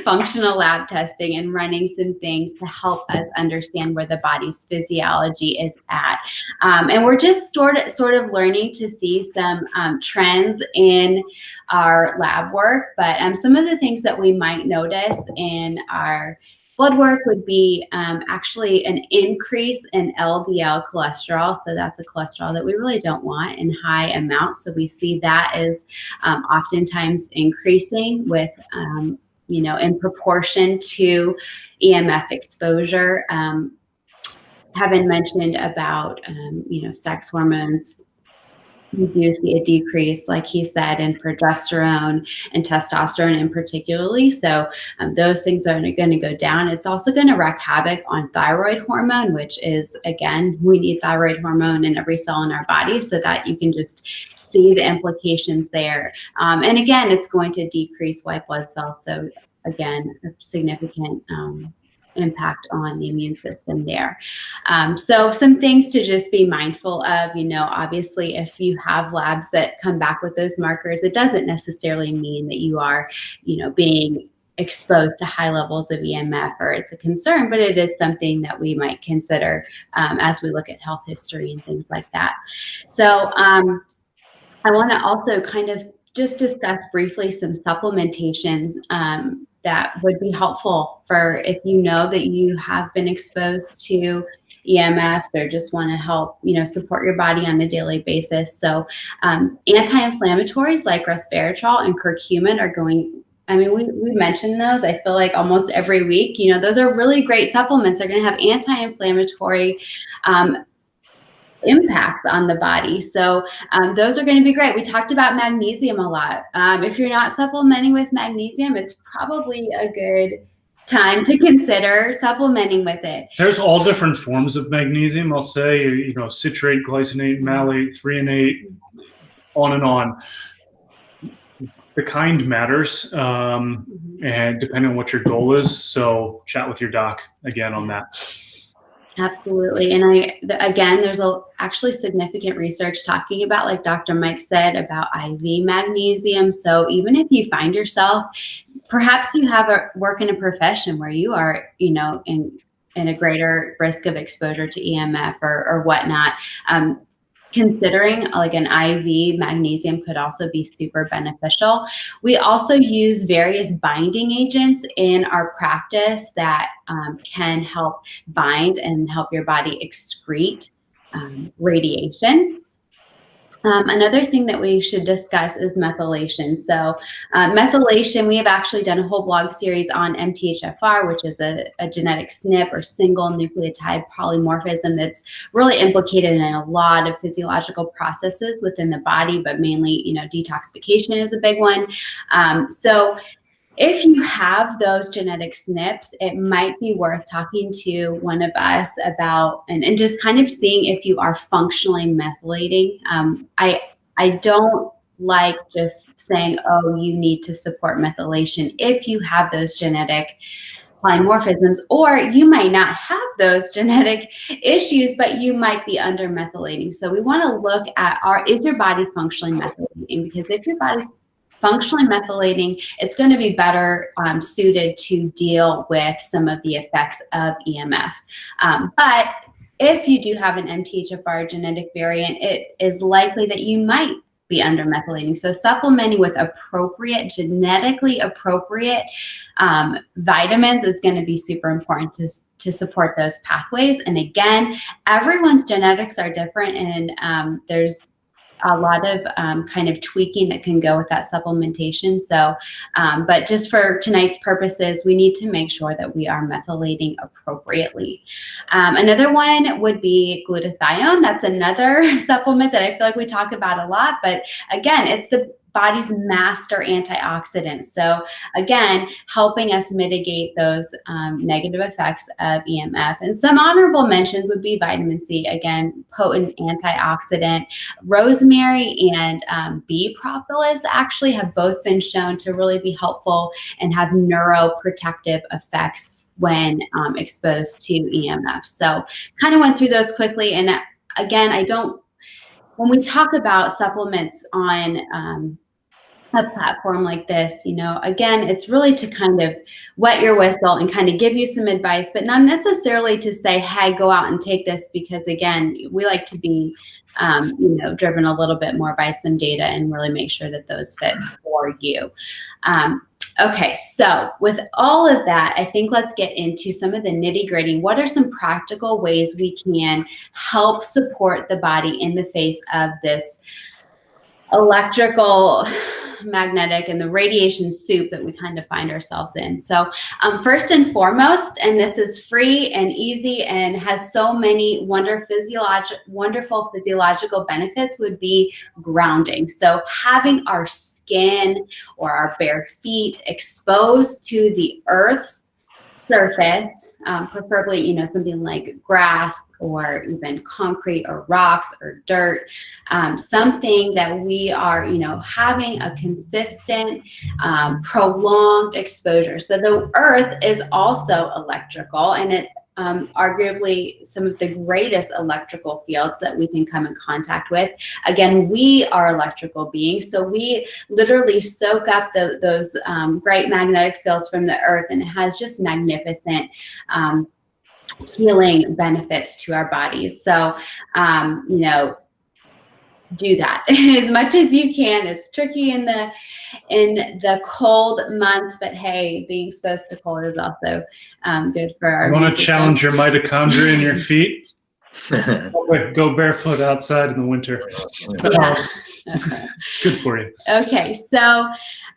functional lab testing and running some things to help us understand where the body's physiology is at. And we're just sort of learning to see some trends in our lab work, but some of the things that we might notice in our blood work would be actually an increase in LDL cholesterol. So that's a cholesterol that we really don't want in high amounts. So we see that is oftentimes increasing with, in proportion to EMF exposure. Having mentioned about, sex hormones, we do see a decrease, like he said, in progesterone and testosterone in particularly. So those things are going to go down. It's also going to wreak havoc on thyroid hormone, which is, again, we need thyroid hormone in every cell in our body, so that you can just see the implications there. And again, it's going to decrease white blood cells. So again, a significant impact on the immune system there. So some things to just be mindful of, obviously if you have labs that come back with those markers, it doesn't necessarily mean that you are, being exposed to high levels of EMF or it's a concern, but it is something that we might consider as we look at health history and things like that. So I want to also kind of just discuss briefly some supplementations that would be helpful for if you know that you have been exposed to EMFs or just want to help, support your body on a daily basis. So anti-inflammatories like resveratrol and curcumin are we mentioned those, I feel like almost every week. Those are really great supplements. They're going to have anti-inflammatory impacts on the body. So those are going to be great. We talked about magnesium a lot. If you're not supplementing with magnesium, it's probably a good time to consider supplementing with it. There's all different forms of magnesium. I'll say, citrate, glycinate, malate, threonate, on and on. The kind matters, and depending on what your goal is. So chat with your doc again on that. Absolutely. And again, there's actually significant research talking about, like Dr. Mike said, about IV magnesium. So even if you find yourself, perhaps you have work in a profession where you are, in a greater risk of exposure to EMF or whatnot, considering like an IV magnesium could also be super beneficial. We also use various binding agents in our practice that can help bind and help your body excrete radiation. Another thing that we should discuss is methylation. So methylation, we have actually done a whole blog series on MTHFR, which is a genetic SNP or single nucleotide polymorphism that's really implicated in a lot of physiological processes within the body, but mainly, detoxification is a big one. So if you have those genetic SNPs, it might be worth talking to one of us about and just kind of seeing if you are functionally methylating. I don't like just saying, oh, you need to support methylation if you have those genetic polymorphisms, or you might not have those genetic issues, but you might be under methylating. So we want to look at is your body functionally methylating? Because if your body's functionally methylating, it's going to be better suited to deal with some of the effects of EMF. But if you do have an MTHFR genetic variant, it is likely that you might be under methylating. So supplementing with genetically appropriate vitamins is going to be super important to support those pathways. And again, everyone's genetics are different, and there's a lot of kind of tweaking that can go with that supplementation. So, but just for tonight's purposes, we need to make sure that we are methylating appropriately. Another one would be glutathione. That's another supplement that I feel like we talk about a lot, but again, it's the body's master antioxidant. So again, helping us mitigate those negative effects of EMF. And some honorable mentions would be vitamin C, again, potent antioxidant. Rosemary and bee propolis actually have both been shown to really be helpful and have neuroprotective effects when exposed to EMF. So kind of went through those quickly. And again, when we talk about supplements on a platform like this, again, it's really to kind of wet your whistle and kind of give you some advice, but not necessarily to say, hey, go out and take this, because again, we like to be, driven a little bit more by some data and really make sure that those fit for you. Okay, so with all of that, I think let's get into some of the nitty-gritty. What are some practical ways we can help support the body in the face of this electrical, magnetic, and the radiation soup that we kind of find ourselves in? So first and foremost, and this is free and easy and has so many wonderful physiological benefits, would be grounding. So having our skin or our bare feet exposed to the earth's surface, preferably, something like grass or even concrete or rocks or dirt, something that we are, having a consistent, prolonged exposure. So the earth is also electrical, and it's arguably some of the greatest electrical fields that we can come in contact with. Again, we are electrical beings, so we literally soak up those great magnetic fields from the earth, and it has just magnificent healing benefits to our bodies. So, do that as much as you can. It's tricky in the cold months, but hey, being exposed to cold is also good for our immune system. You want to challenge your mitochondria in your feet? Go barefoot outside in the winter. Yeah. It's good for you. Okay, so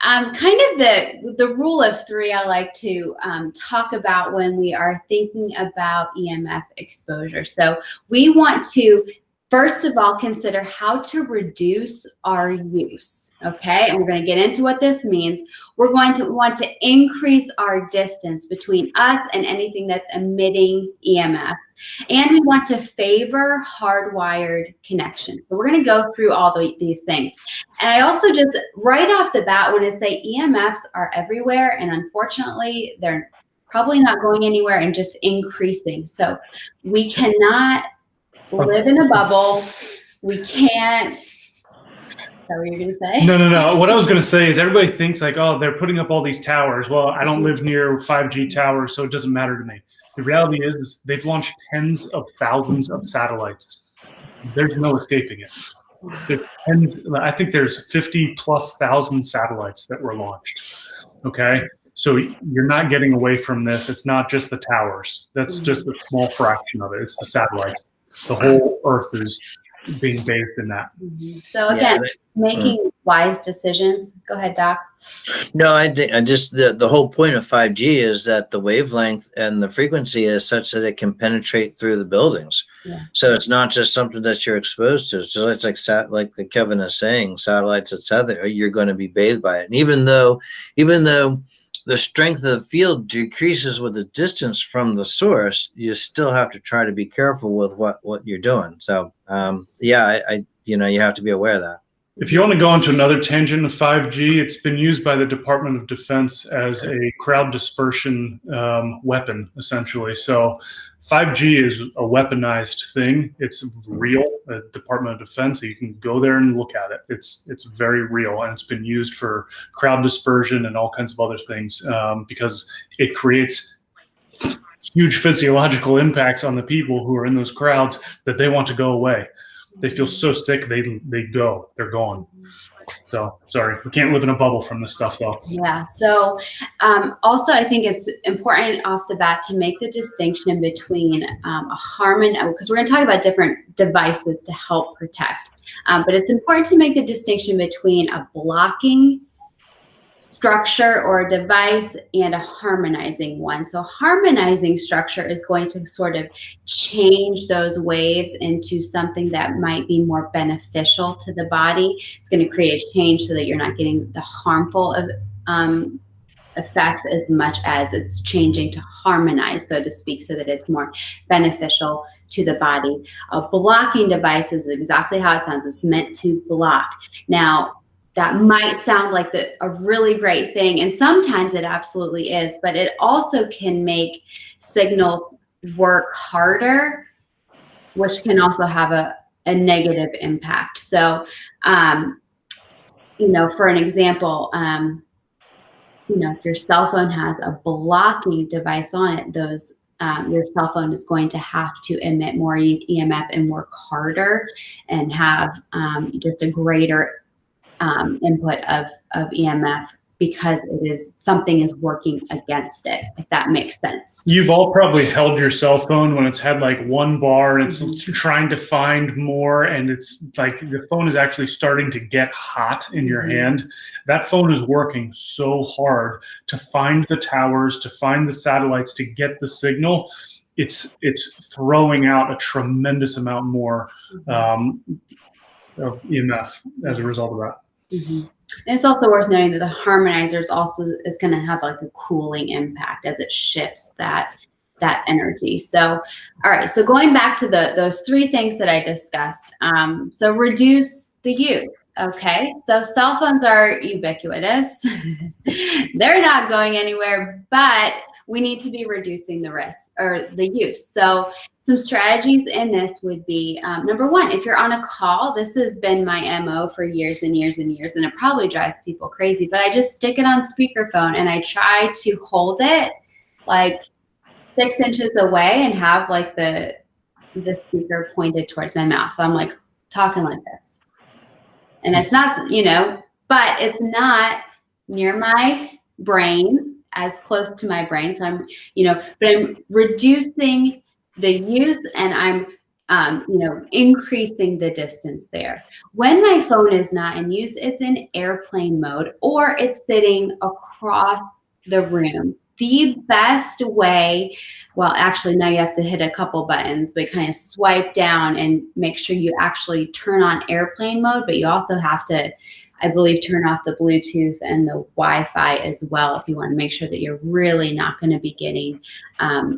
kind of the rule of three I like to talk about when we are thinking about EMF exposure. So we want to, first of all, consider how to reduce our use, okay? And we're going to get into what this means. We're going to want to increase our distance between us and anything that's emitting EMF. And we want to favor hardwired connections. So we're going to go through all these things. And I also just, right off the bat, want to say EMFs are everywhere. And unfortunately, they're probably not going anywhere and just increasing. So we cannot live in a bubble. We can't. Is that what you're going to say? No. What I was going to say is everybody thinks like, oh, they're putting up all these towers. Well, I don't live near 5G towers, so it doesn't matter to me. The reality is they've launched tens of thousands of satellites. There's no escaping it. I think there's 50,000+ satellites that were launched. Okay. So you're not getting away from this. It's not just the towers. That's just a small fraction of it. It's the satellites. The whole Earth is being bathed in that. So again, making wise decisions. Go ahead, Doc. No, I just the whole point of 5G is that the wavelength and the frequency is such that it can penetrate through the buildings. Yeah. So it's not just something that you're exposed to. So it's like Kevin is saying, satellites, etc. You're going to be bathed by it. And even though the strength of the field decreases with the distance from the source, you still have to try to be careful with what you're doing. So you have to be aware of that. If you want to go into another tangent of 5G, it's been used by the Department of Defense as a crowd dispersion weapon, essentially. So 5G is a weaponized thing. It's real. The Department of Defense, you can go there and look at it. It's very real, and it's been used for crowd dispersion and all kinds of other things because it creates huge physiological impacts on the people who are in those crowds that they want to go away. They feel so sick, they're gone. So sorry, we can't live in a bubble from this stuff though. Yeah. So also I think it's important off the bat to make the distinction between a harmon, because we're going to talk about different devices to help protect. But it's important to make the distinction between a blocking structure or a device and a harmonizing one. So harmonizing structure is going to sort of change those waves into something that might be more beneficial to the body. It's going to create a change so that you're not getting the harmful effects as much as it's changing to harmonize, so to speak, so that it's more beneficial to the body. A blocking device is exactly how it sounds. It's meant to block. Now, that might sound like a really great thing, and sometimes it absolutely is, but it also can make signals work harder, which can also have a negative impact. So, for an example, if your cell phone has a blocking device on it, your cell phone is going to have to emit more EMF and work harder and have just a greater input of EMF because something is working against it, if that makes sense. You've all probably held your cell phone when it's had like one bar and it's trying to find more, and it's like the phone is actually starting to get hot in your hand. That phone is working so hard to find the towers, to find the satellites, to get the signal. It's throwing out a tremendous amount more of EMF as a result of that. And it's also worth noting that the harmonizer is going to have like a cooling impact as it shifts that energy. So, all right. So going back to those three things that I discussed. So reduce the use. Okay. So cell phones are ubiquitous. They're not going anywhere, but we need to be reducing the risk or the use. So some strategies in this would be, number one, if you're on a call, this has been my MO for years and years and years, and it probably drives people crazy, but I just stick it on speakerphone and I try to hold it like 6 inches away and have like the speaker pointed towards my mouth. So I'm like talking like this. And it's not, you know, but it's not near my brain, as close to my brain. So I'm, you know, but I'm reducing the use, and I'm, you know, increasing the distance there. When my phone is not in use, it's in airplane mode, or it's sitting across the room. The best way, well, actually, now you have to hit a couple buttons, but kind of swipe down and make sure you actually turn on airplane mode, but you also have to, I believe, turn off the Bluetooth and the Wi-Fi as well, if you want to make sure that you're really not going to be getting,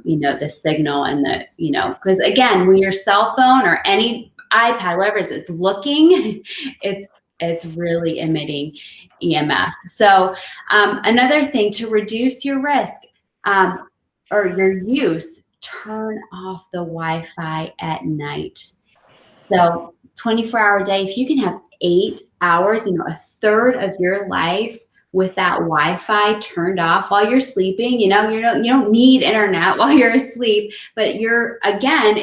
you know, the signal and the, you know, because again, when your cell phone or any iPad, whatever it is looking, it's really emitting EMF. So another thing to reduce your risk or your use, turn off the Wi-Fi at night. So 24-hour day, if you can have 8 hours, you know, a third of your life with that Wi-Fi turned off while you're sleeping, you know, you don't need internet while you're asleep, but you're, again,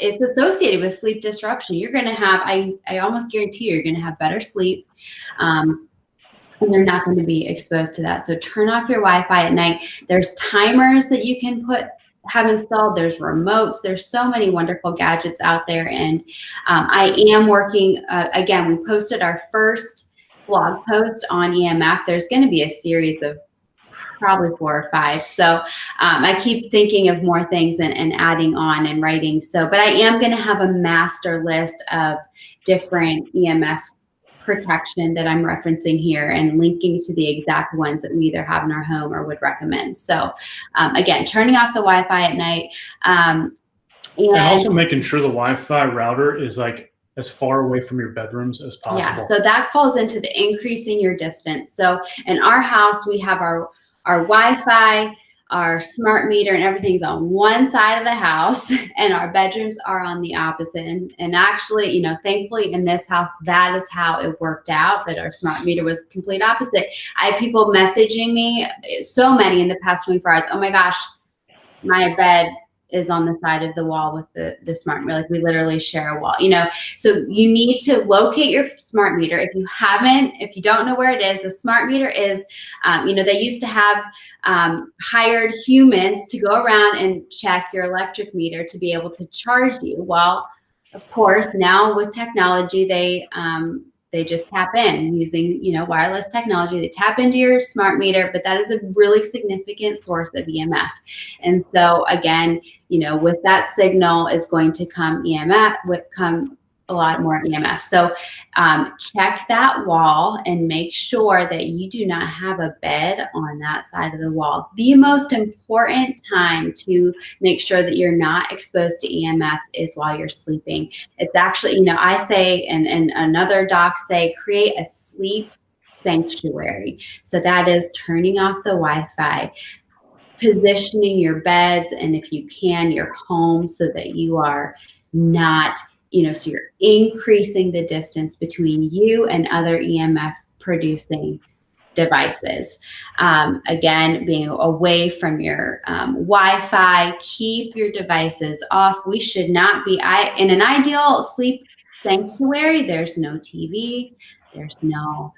it's associated with sleep disruption. You're going to have, I almost guarantee you're going to have better sleep. And you're not going to be exposed to that. So turn off your Wi-Fi at night. There's timers that you can have installed. There's remotes. There's so many wonderful gadgets out there. And I am working, again, we posted our first blog post on EMF. There's going to be a series of probably 4 or 5. So I keep thinking of more things and adding on and writing. So, but I am going to have a master list of different EMF protection that I'm referencing here and linking to the exact ones that we either have in our home or would recommend. So again, turning off the Wi-Fi at night. And also making sure the Wi-Fi router is like as far away from your bedrooms as possible. Yeah, so that falls into the increasing your distance. So in our house, we have our Wi-Fi, our smart meter, and everything's on one side of the house, and our bedrooms are on the opposite. And actually, you know, thankfully in this house, that is how it worked out, that our smart meter was complete opposite. I had people messaging me, so many in the past 24 hours, oh my gosh, my bed is on the side of the wall with the smart meter. Like, we literally share a wall, you know. So you need to locate your smart meter. If you don't know where it is, the smart meter is, you know, they used to have hired humans to go around and check your electric meter to be able to charge you. Well, of course, now with technology, they just tap in using, you know, wireless technology. They tap into your smart meter, but that is a really significant source of EMF. And so again, you know, with that signal is going to come EMF, come a lot more EMF. So check that wall and make sure that you do not have a bed on that side of the wall. The most important time to make sure that you're not exposed to EMFs is while you're sleeping. It's actually, you know, I say, and another doc say, create a sleep sanctuary. So that is turning off the Wi-Fi, positioning your beds, and if you can, your home, so that you are not, you know, so you're increasing the distance between you and other EMF producing devices. Again, being away from your Wi-Fi, keep your devices off. We should not be, in an ideal sleep sanctuary, there's no TV, there's no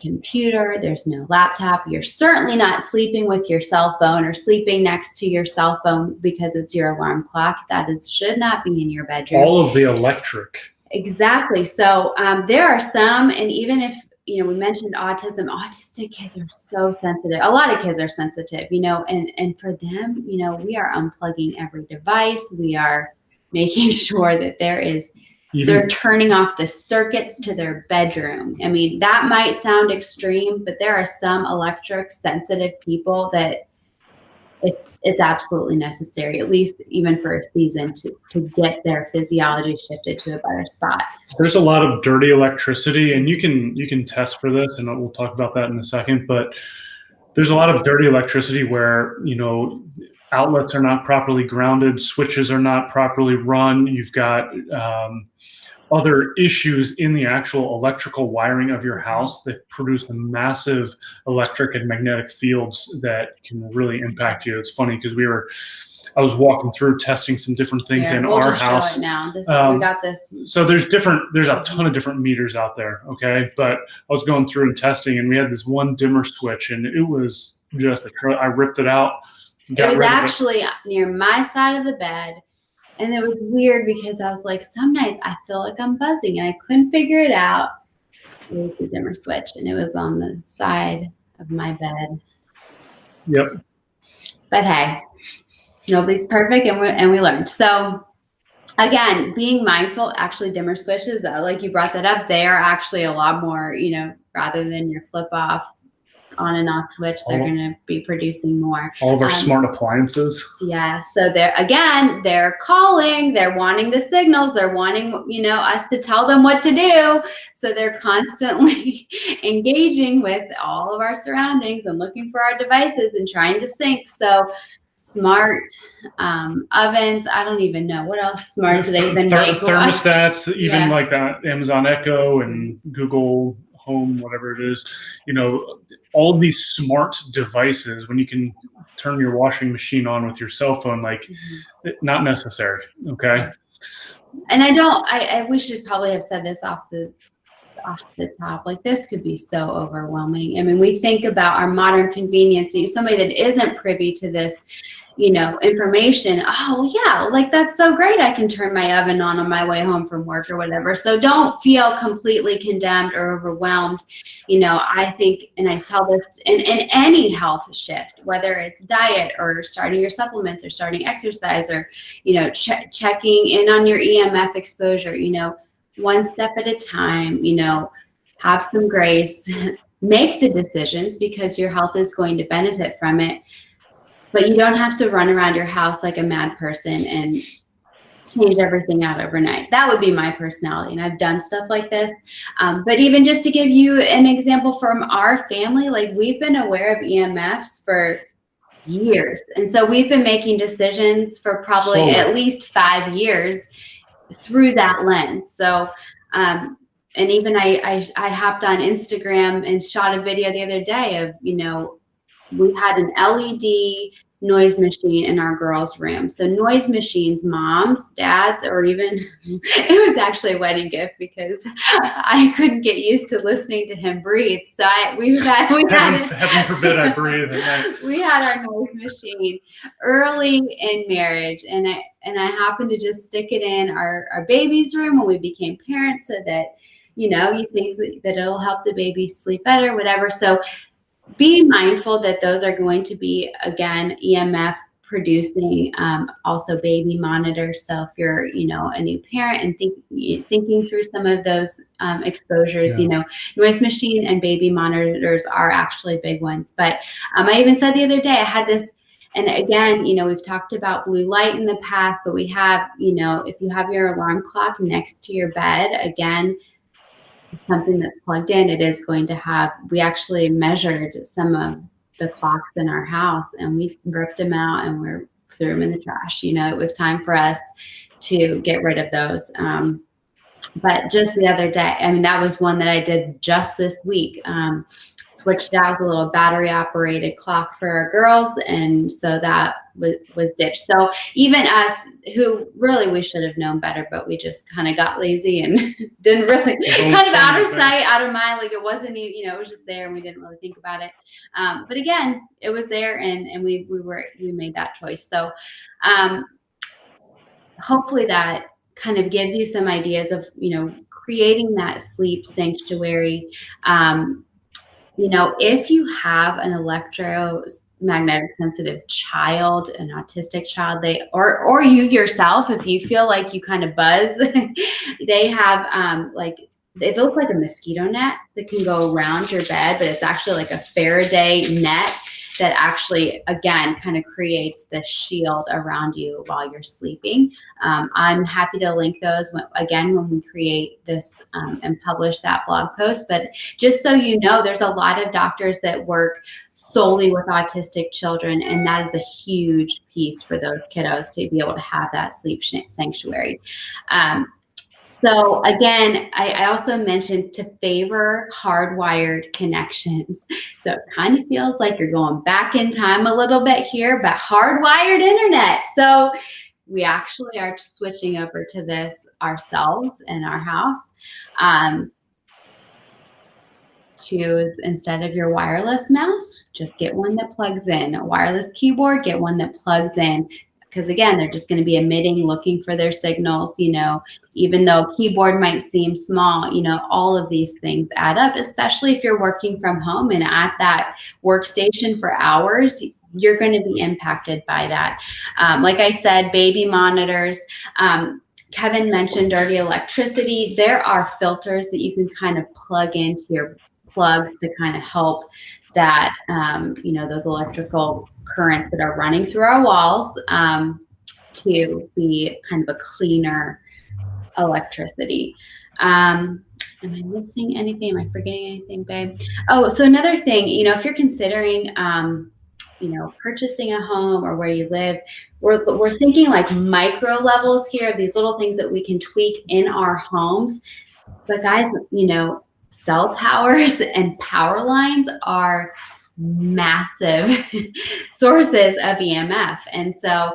computer, there's no laptop. You're certainly not sleeping with your cell phone or sleeping next to your cell phone because it's your alarm clock. That should not be in your bedroom. All of the electric. Exactly. So there are some, and even if, you know, we mentioned autism, autistic kids are so sensitive. A lot of kids are sensitive, you know, and for them, you know, we are unplugging every device. We are making sure that they're turning off the circuits to their bedroom. I mean, that might sound extreme, but there are some electric sensitive people that it's absolutely necessary, at least even for a season, to get their physiology shifted to a better spot. There's a lot of dirty electricity, and you can test for this, and we'll talk about that in a second, but there's a lot of dirty electricity where, you know, outlets are not properly grounded, switches are not properly run. You've got other issues in the actual electrical wiring of your house that produce massive electric and magnetic fields that can really impact you. It's funny because we were I was walking through testing some different things in we'll our just house. Show it now. We got this. So there's a ton of different meters out there. Okay. But I was going through and testing, and we had this one dimmer switch, and it was just, I ripped it out. It was actually near my side of the bed. And it was weird because I was like, some nights I feel like I'm buzzing, and I couldn't figure it out. It was the dimmer switch, and it was on the side of my bed. Yep. But hey, nobody's perfect, and we learned. So again, being mindful, actually dimmer switches, like you brought that up, they are actually a lot more, rather than your flip off on and off switch, they're going to be producing more. All of our smart appliances. Yeah. So they're calling, they're wanting the signals, they're wanting, us to tell them what to do. So they're constantly engaging with all of our surroundings and looking for our devices and trying to sync. So smart ovens, I don't even know what else smart do they even make. Thermostats, even like that Amazon Echo and Google Home, whatever it is, all these smart devices, when you can turn your washing machine on with your cell phone, not necessary. Okay. And I we should probably have said this off the top, like this could be so overwhelming. I mean, we think about our modern convenience, somebody that isn't privy to this, information. Oh yeah, like that's so great. I can turn my oven on my way home from work or whatever. So don't feel completely condemned or overwhelmed. I think, and I tell this in any health shift, whether it's diet or starting your supplements or starting exercise or, checking in on your EMF exposure, one step at a time, have some grace, make the decisions because your health is going to benefit from it. But you don't have to run around your house like a mad person and change everything out overnight. That would be my personality. And I've done stuff like this. But even just to give you an example from our family, like we've been aware of EMFs for years. And so we've been making decisions for probably at least 5 years through that lens. So, and even I hopped on Instagram and shot a video the other day of, we had an LED noise machine in our girls' room. So noise machines, moms, dads, or even, it was actually a wedding gift because I couldn't get used to listening to him breathe. So heaven forbid I breathe at night. We had our noise machine early in marriage, and I happened to just stick it in our baby's room when we became parents so that, you think that it'll help the baby sleep better, whatever. So be mindful that those are going to be, again, EMF producing, also baby monitors. So if you're, a new parent and thinking through some of those exposures, noise machine and baby monitors are actually big ones. But I even said the other day, I had this, and again, we've talked about blue light in the past, but we have, if you have your alarm clock next to your bed, again, something that's plugged in, it is going to have, we actually measured some of the clocks in our house and we ripped them out and we threw them in the trash. It was time for us to get rid of those. But just the other day, that was one that I did just this week. Switched out the little battery operated clock for our girls. And so that was ditched. So even us, who really we should have known better, but we just kind of got lazy and didn't really, kind of out of sight, out of mind. Like it wasn't, it was just there and we didn't really think about it. But again, it was there and we made that choice. So hopefully that kind of gives you some ideas of, creating that sleep sanctuary. If you have an electromagnetic sensitive child, an autistic child, or you yourself, if you feel like you kind of buzz, they have they look like a mosquito net that can go around your bed, but it's actually like a Faraday net that actually, again, kind of creates the shield around you while you're sleeping. I'm happy to link those when we create this and publish that blog post. But just so you know, there's a lot of doctors that work solely with autistic children, and that is a huge piece for those kiddos to be able to have that sleep sanctuary. So again, I also mentioned to favor hardwired connections. So it kind of feels like you're going back in time a little bit here, but hardwired internet. So we actually are switching over to this ourselves in our house. Choose, instead of your wireless mouse, just get one that plugs in. A wireless keyboard, get one that plugs in. Because again, they're just going to be emitting, looking for their signals, you know, even though keyboard might seem small, you know, all of these things add up, especially if you're working from home and at that workstation for hours, you're going to be impacted by that. Like I said, baby monitors. Kevin mentioned dirty electricity. There are filters that you can kind of plug into your plugs to kind of help that, you know, those electrical currents that are running through our walls to be kind of a cleaner electricity. Am I missing anything? Am I forgetting anything, babe? Oh, so another thing, you know, if you're considering, you know, purchasing a home or where you live, we're thinking like micro levels here of these little things that we can tweak in our homes. But guys, you know, cell towers and power lines are massive sources of EMF. And so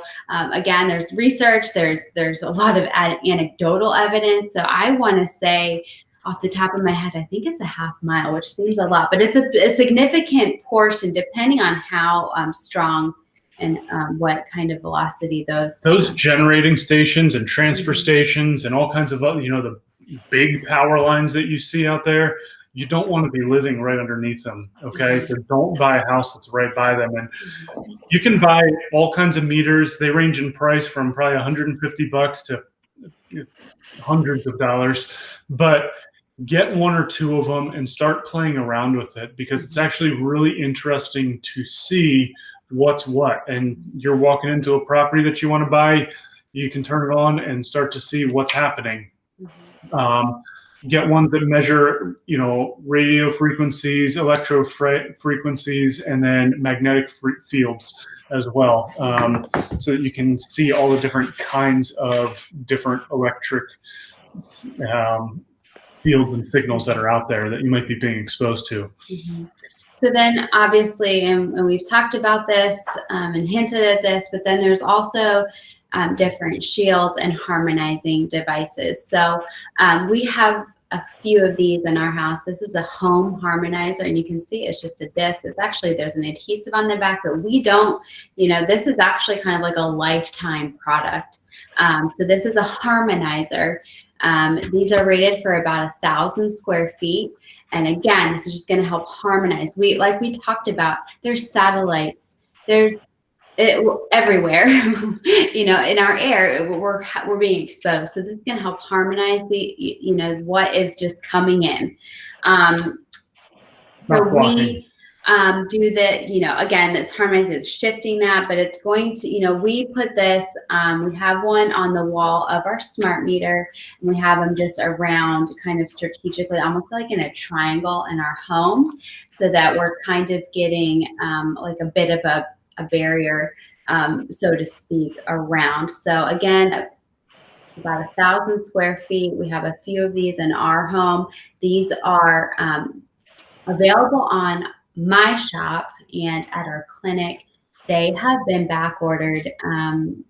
again, there's research, there's a lot of anecdotal evidence. So I want to say off the top of my head, I think it's a half mile, which seems a lot, but it's a significant portion depending on how strong and what kind of velocity those generating stations and transfer stations and all kinds of, you know, the big power lines that you see out there, you don't want to be living right underneath them, okay? So don't buy a house that's right by them. And you can buy all kinds of meters. They range in price from probably $150 to hundreds of dollars, but get one or two of them and start playing around with it, because it's actually really interesting to see what's what. And you're walking into a property that you want to buy, you can turn it on and start to see what's happening. Get ones that measure, you know, radio frequencies, electro frequencies, and then magnetic fields as well, so that you can see all the different kinds of different electric fields and signals that are out there that you might be being exposed to. Mm-hmm. So then obviously, and we've talked about this and hinted at this, but then there's also different shields and harmonizing devices. So we have a few of these in our house. This is a home harmonizer, and you can see it's just a disc. It's actually, there's an adhesive on the back, but we don't, you know, this is actually kind of like a lifetime product. So this is a harmonizer. These are rated for about 1,000 square feet. And again, this is just going to help harmonize. Like we talked about, there's satellites, there's everywhere, you know, in our air, we're being exposed. So this is going to help harmonize the, you know, what is just coming in. So we do the, you know, again, it's harmonizing, it's shifting that, but it's going to, you know, we put this, we have one on the wall of our smart meter, and we have them just around kind of strategically, almost like in a triangle in our home, so that we're kind of getting like a bit of a barrier, so to speak, around. So again, about 1,000 square feet. We have a few of these in our home. These are available on my shop and at our clinic. They have been back ordered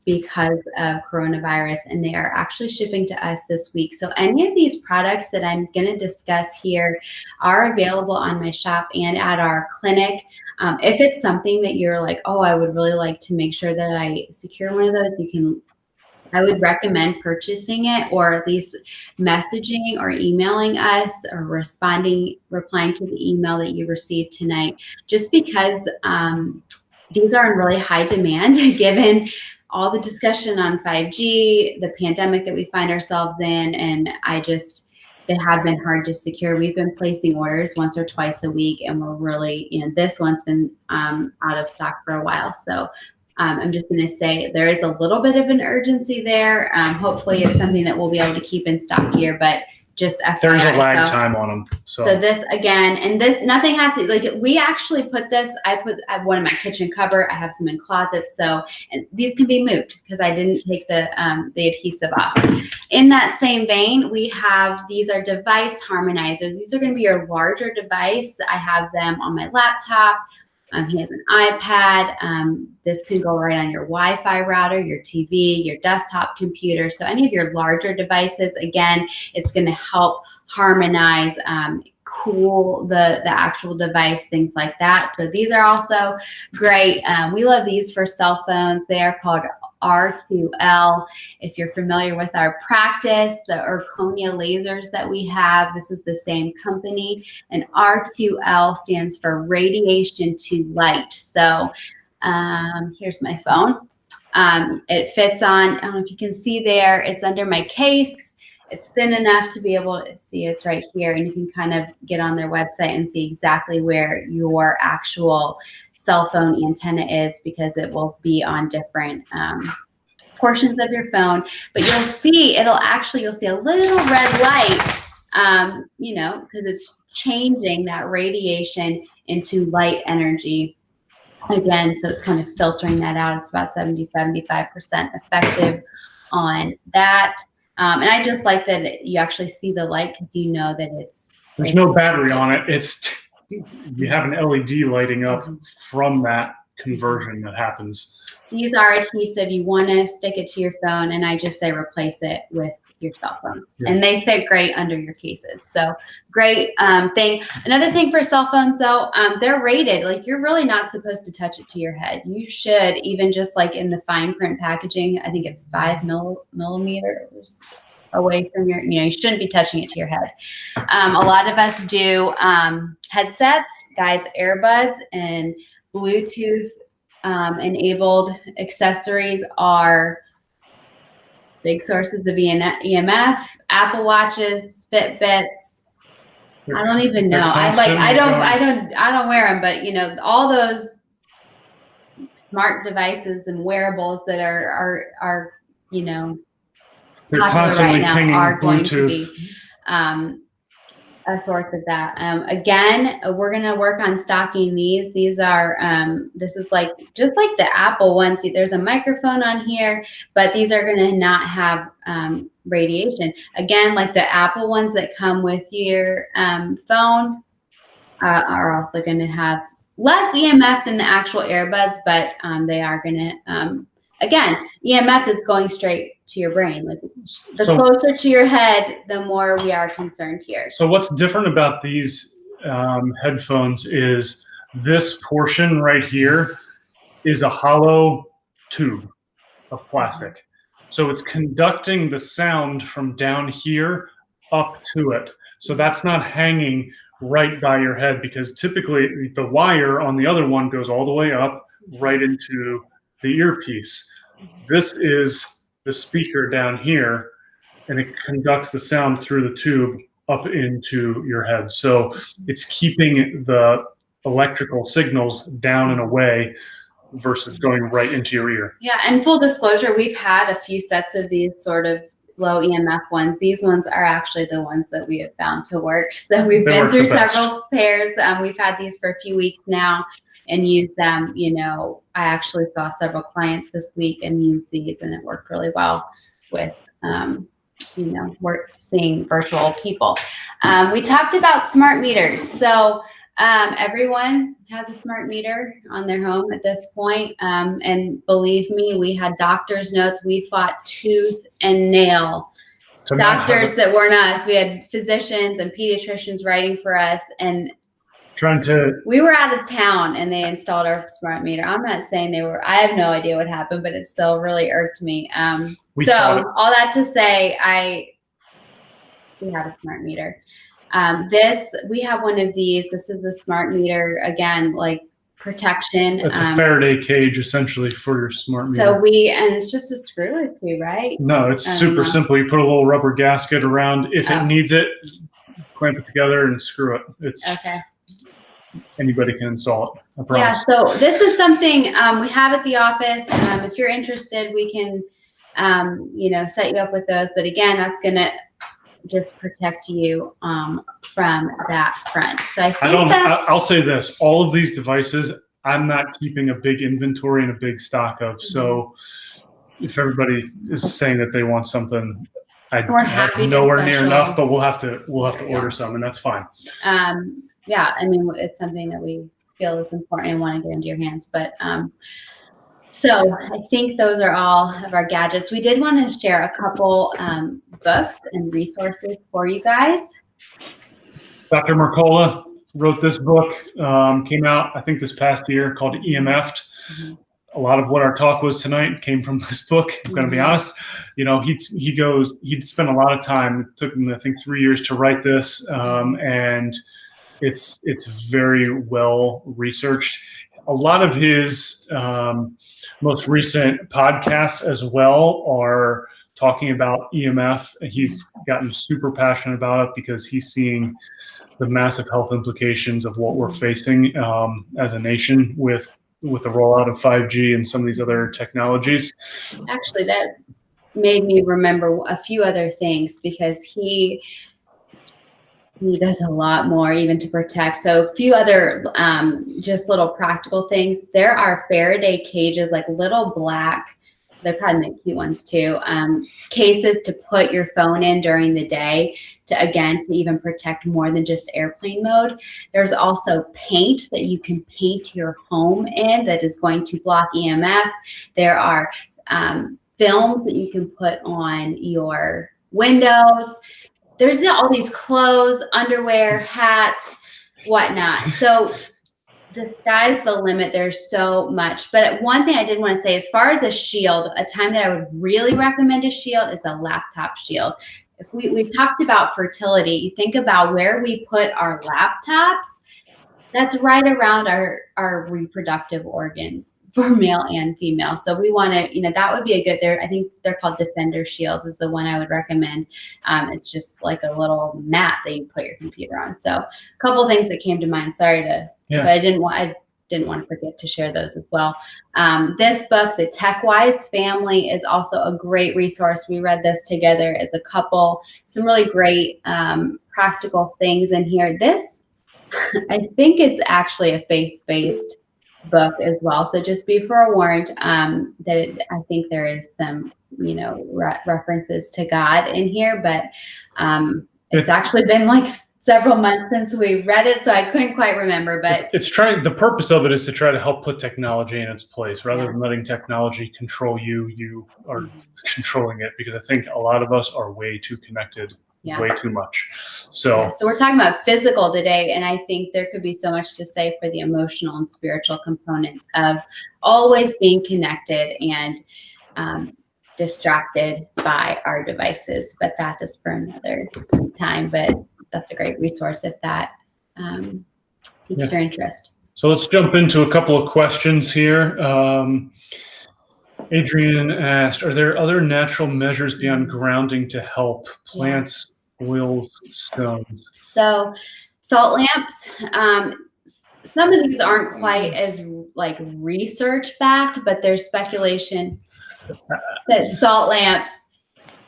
because of coronavirus, and they are actually shipping to us this week. So any of these products that I'm going to discuss here are available on my shop and at our clinic. If it's something that you're like, oh, I would really like to make sure that I secure one of those, I would recommend purchasing it, or at least messaging or emailing us, or replying to the email that you received tonight, just because these are in really high demand given all the discussion on 5G, the pandemic that we find ourselves in, and they have been hard to secure. We've been placing orders once or twice a week, and we're really, you know, this one's been out of stock for a while. So I'm just going to say there is a little bit of an urgency there. Hopefully it's something that we'll be able to keep in stock here, but just FYI. There's a lag time on them. So this again, and this, nothing has to, like, we actually put this, I have one in my kitchen cupboard. I have some in closets. So, and these can be moved because I didn't take the adhesive off. In that same vein, we have, these are device harmonizers. These are going to be your larger device. I have them on my laptop. He has an iPad. This can go right on your Wi-Fi router, your TV, your desktop computer. So any of your larger devices, again, it's going to help harmonize, cool the actual device, things like that. So these are also great. We love these for cell phones. They are called R2L. If you're familiar with our practice, the Arrhythmias lasers that we have, this is the same company, and R2L stands for radiation to light. So here's my phone. It fits on, I don't know if you can see there, it's under my case. It's thin enough to be able to see, it's right here, and you can kind of get on their website and see exactly where your actual cell phone antenna is, because it will be on different portions of your phone. But you'll see, you'll see a little red light, you know, because it's changing that radiation into light energy again. So it's kind of filtering that out. It's about 70-75% effective on that. And I just like that you actually see the light, because you know that there's no battery on it. You have an LED lighting up from that conversion that happens. These are adhesive. You want to stick it to your phone, and I just say replace it with your cell phone. Yeah. And they fit great under your cases. So great thing. Another thing for cell phones, though, they're rated. Like, you're really not supposed to touch it to your head. You should, even just like in the fine print packaging, I think it's 5 millimeters away from your, you shouldn't be touching it to your head. A lot of us do headsets, guys, earbuds, and Bluetooth enabled accessories are big sources of EMF. Apple Watches, Fitbits. I don't even know. I don't wear them, but all those smart devices and wearables that are popular right now are going to be a source of that. Again, we're going to work on stocking these. These are, this is like, just like the Apple ones. There's a microphone on here, but these are going to not have radiation. Again, like the Apple ones that come with your phone are also going to have less EMF than the actual earbuds, but they are going to, again, EMF is going straight to your brain. Like, the closer to your head, the more we are concerned here. So what's different about these headphones is this portion right here is a hollow tube of plastic. So it's conducting the sound from down here up to it. So that's not hanging right by your head, because typically the wire on the other one goes all the way up right into the earpiece. This is the speaker down here, and it conducts the sound through the tube up into your head. So it's keeping the electrical signals down and away versus going right into your ear. Yeah, and full disclosure, we've had a few sets of these sort of low EMF ones. These ones are actually the ones that we have found to work. So we've been through several pairs. We've had these for a few weeks now and use them. I actually saw several clients this week and use these, and it worked really well with, we're seeing virtual people. We talked about smart meters. So everyone has a smart meter on their home at this point. And believe me, we had doctor's notes. We fought tooth and nail. Doctors that weren't us. We had physicians and pediatricians writing for us, and we were out of town and they installed our smart meter. I'm not saying I have no idea what happened, but it still really irked me. So all that to say, we have a smart meter. We have one of these. This is a smart meter, again, like protection. It's a Faraday cage essentially for your smart meter. So and it's just a screw or two, right? No, it's super simple. You put a little rubber gasket around. If it needs it, clamp it together and screw it. It's okay. Anybody can install it, I promise. Yeah, so this is something we have at the office. If you're interested, we can, set you up with those. But again, that's going to just protect you from that front. So I think I'll say this, all of these devices, I'm not keeping a big inventory and a big stock of. So if everybody is saying that they want something, we're happy nowhere near enough, but we'll have to order some, and that's fine. Yeah, I mean, it's something that we feel is important and want to get into your hands. But so I think those are all of our gadgets. We did want to share a couple books and resources for you guys. Dr. Mercola wrote this book, came out, I think, this past year, called EMF'd. A lot of what our talk was tonight came from this book. I'm going to be honest. You know, he'd spent a lot of time. It took him, I think, 3 years to write this, and it's very well researched. A lot of his most recent podcasts as well are talking about EMF. He's gotten super passionate about it because he's seeing the massive health implications of what we're facing as a nation with the rollout of 5G and some of these other technologies. Actually, that made me remember a few other things, because he does a lot more even to protect. So a few other just little practical things. There are Faraday cages, like little black, they're probably the cute ones too, cases to put your phone in during the day to even protect more than just airplane mode. There's also paint that you can paint your home in that is going to block EMF. There are films that you can put on your windows. There's all these clothes, underwear, hats, whatnot. So the sky's the limit. There's so much. But one thing I did want to say, as far as a shield, a time that I would really recommend a shield is a laptop shield. If we've talked about fertility, you think about where we put our laptops, that's right around our reproductive organs for male and female. So we want to, that would be a good, I think they're called Defender Shields is the one I would recommend. It's just like a little mat that you put your computer on. So a couple of things that came to mind, but I didn't want to forget to share those as well. This book, The TechWise Family, is also a great resource. We read this together as a couple, some really great practical things in here. This, I think it's actually a faith-based book as well. So just be forewarned that I think there is some, references to God in here, but it's actually been like several months since we read it, so I couldn't quite remember. But the purpose of it is to try to help put technology in its place rather than letting technology control you. You are controlling it, because I think a lot of us are way too connected. Way too much. So we're talking about physical today, and I think there could be so much to say for the emotional and spiritual components of always being connected and distracted by our devices. But that is for another time. But that's a great resource if that piques your interest. So let's jump into a couple of questions here. Adrian asked, are there other natural measures beyond grounding to help plants, oils, stones? So salt lamps, some of these aren't quite as research backed, but there's speculation that salt lamps,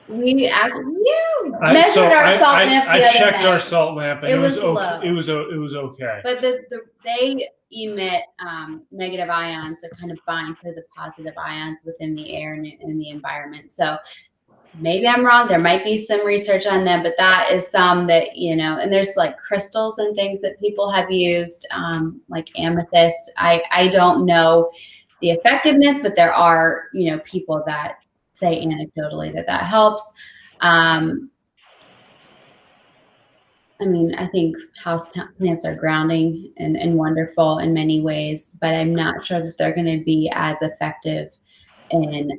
we measured our salt lamp the other I checked night. our salt lamp and it was okay. It was okay. But they emit negative ions that kind of bind to the positive ions within the air and in the environment. So maybe I'm wrong. There might be some research on them, but that is some that, and there's like crystals and things that people have used, like amethyst. I don't know the effectiveness, but there are, people that say anecdotally that helps. I think house plants are grounding and wonderful in many ways, but I'm not sure that they're going to be as effective in,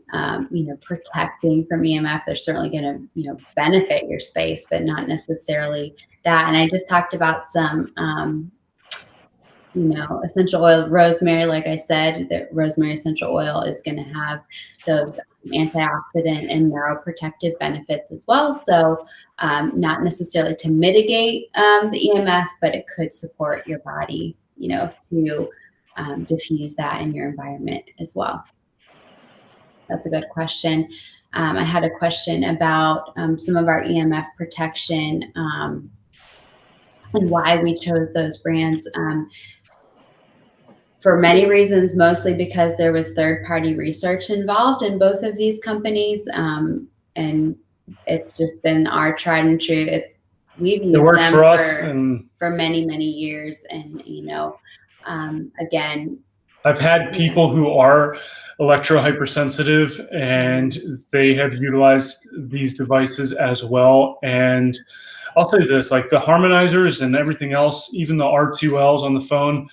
protecting from EMF. They're certainly going to, benefit your space, but not necessarily that. And I just talked about some, essential oil, rosemary. Like I said, that rosemary essential oil is going to have those antioxidant and neuroprotective benefits as well. So not necessarily to mitigate the EMF, but it could support your body, to diffuse that in your environment as well. That's a good question. I had a question about some of our EMF protection and why we chose those brands. For many reasons, mostly because there was third-party research involved in both of these companies, and it's just been our tried and true. We've used them for us and for many, many years, and again, I've had people who are electro-hypersensitive, and they have utilized these devices as well. And I'll say this, like the harmonizers and everything else, even the R2Ls on the phone,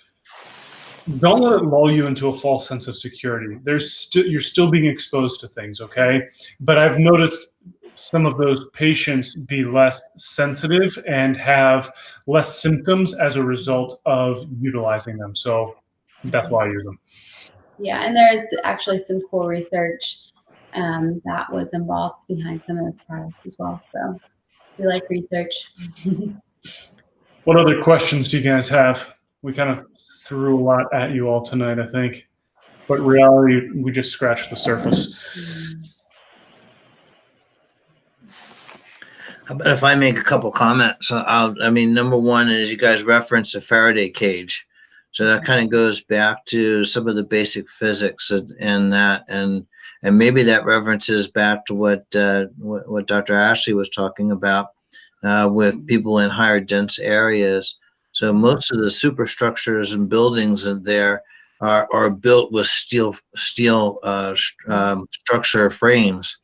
don't let it lull you into a false sense of security. You're still being exposed to things, okay? But I've noticed some of those patients be less sensitive and have less symptoms as a result of utilizing them. So that's why I use them. Yeah, and there's actually some cool research that was involved behind some of those products as well. So we like research. What other questions do you guys have? We kind of threw a lot at you all tonight, I think. But reality, we just scratched the surface. How about if I make a couple comments? I mean, number one is you guys referenced the Faraday cage. So that kind of goes back to some of the basic physics and that, and maybe that references back to what Dr. Ashley was talking about with people in higher dense areas. So most of the superstructures and buildings in there are built with steel structure frames,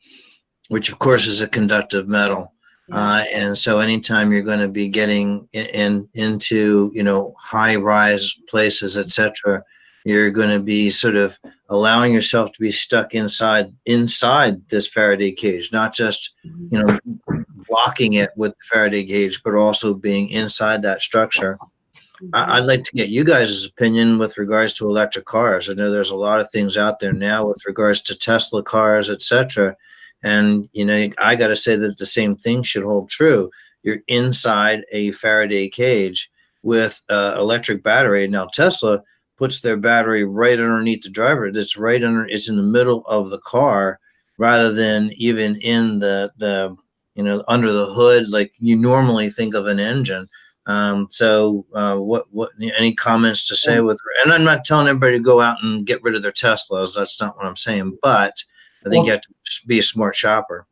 which of course is a conductive metal. And so anytime you're going to be getting into, high-rise places, etc., you're going to be sort of allowing yourself to be stuck inside this Faraday cage, not just, blocking it with the Faraday cage, but also being inside that structure. I'd like to get you guys' opinion with regards to electric cars. I know there's a lot of things out there now with regards to Tesla cars, etc. And, I got to say that the same thing should hold true. You're inside a Faraday cage with an electric battery. Now, Tesla puts their battery right underneath the driver. It's it's in the middle of the car rather than even in the under the hood, like you normally think of an engine. What any comments to say with, and I'm not telling everybody to go out and get rid of their Teslas. That's not what I'm saying, but I think you have to be a smart shopper.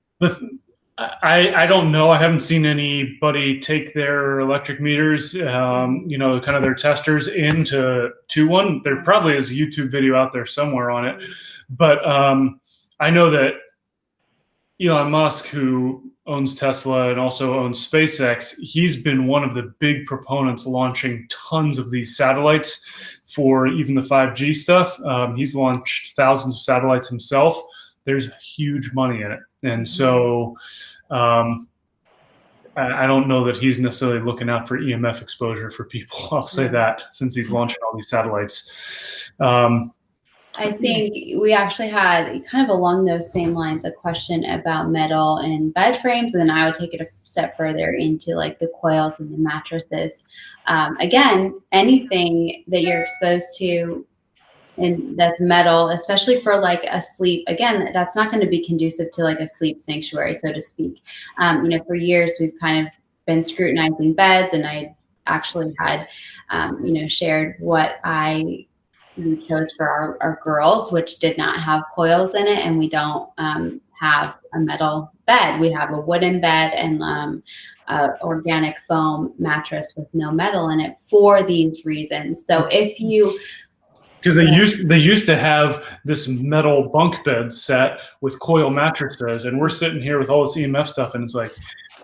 I don't know. I haven't seen anybody take their electric meters, kind of their testers into one. There probably is a YouTube video out there somewhere on it. But I know that Elon Musk, who owns Tesla and also owns SpaceX, he's been one of the big proponents launching tons of these satellites for even the 5G stuff. He's launched thousands of satellites himself. There's huge money in it. And so I don't know that he's necessarily looking out for EMF exposure for people. I'll say that, since he's launching all these satellites. I think we actually had, kind of along those same lines, a question about metal and bed frames, and then I would take it a step further into like the coils and the mattresses. Again, anything that you're exposed to and that's metal, especially for like a sleep, again, that's not going to be conducive to like a sleep sanctuary, so to speak. For years we've kind of been scrutinizing beds, and I actually had, shared what we chose for our girls, which did not have coils in it, and we don't have a metal bed. We have a wooden bed and organic foam mattress with no metal in it for these reasons. So if you, because they used to have this metal bunk bed set with coil mattresses, and we're sitting here with all this EMF stuff, and it's like,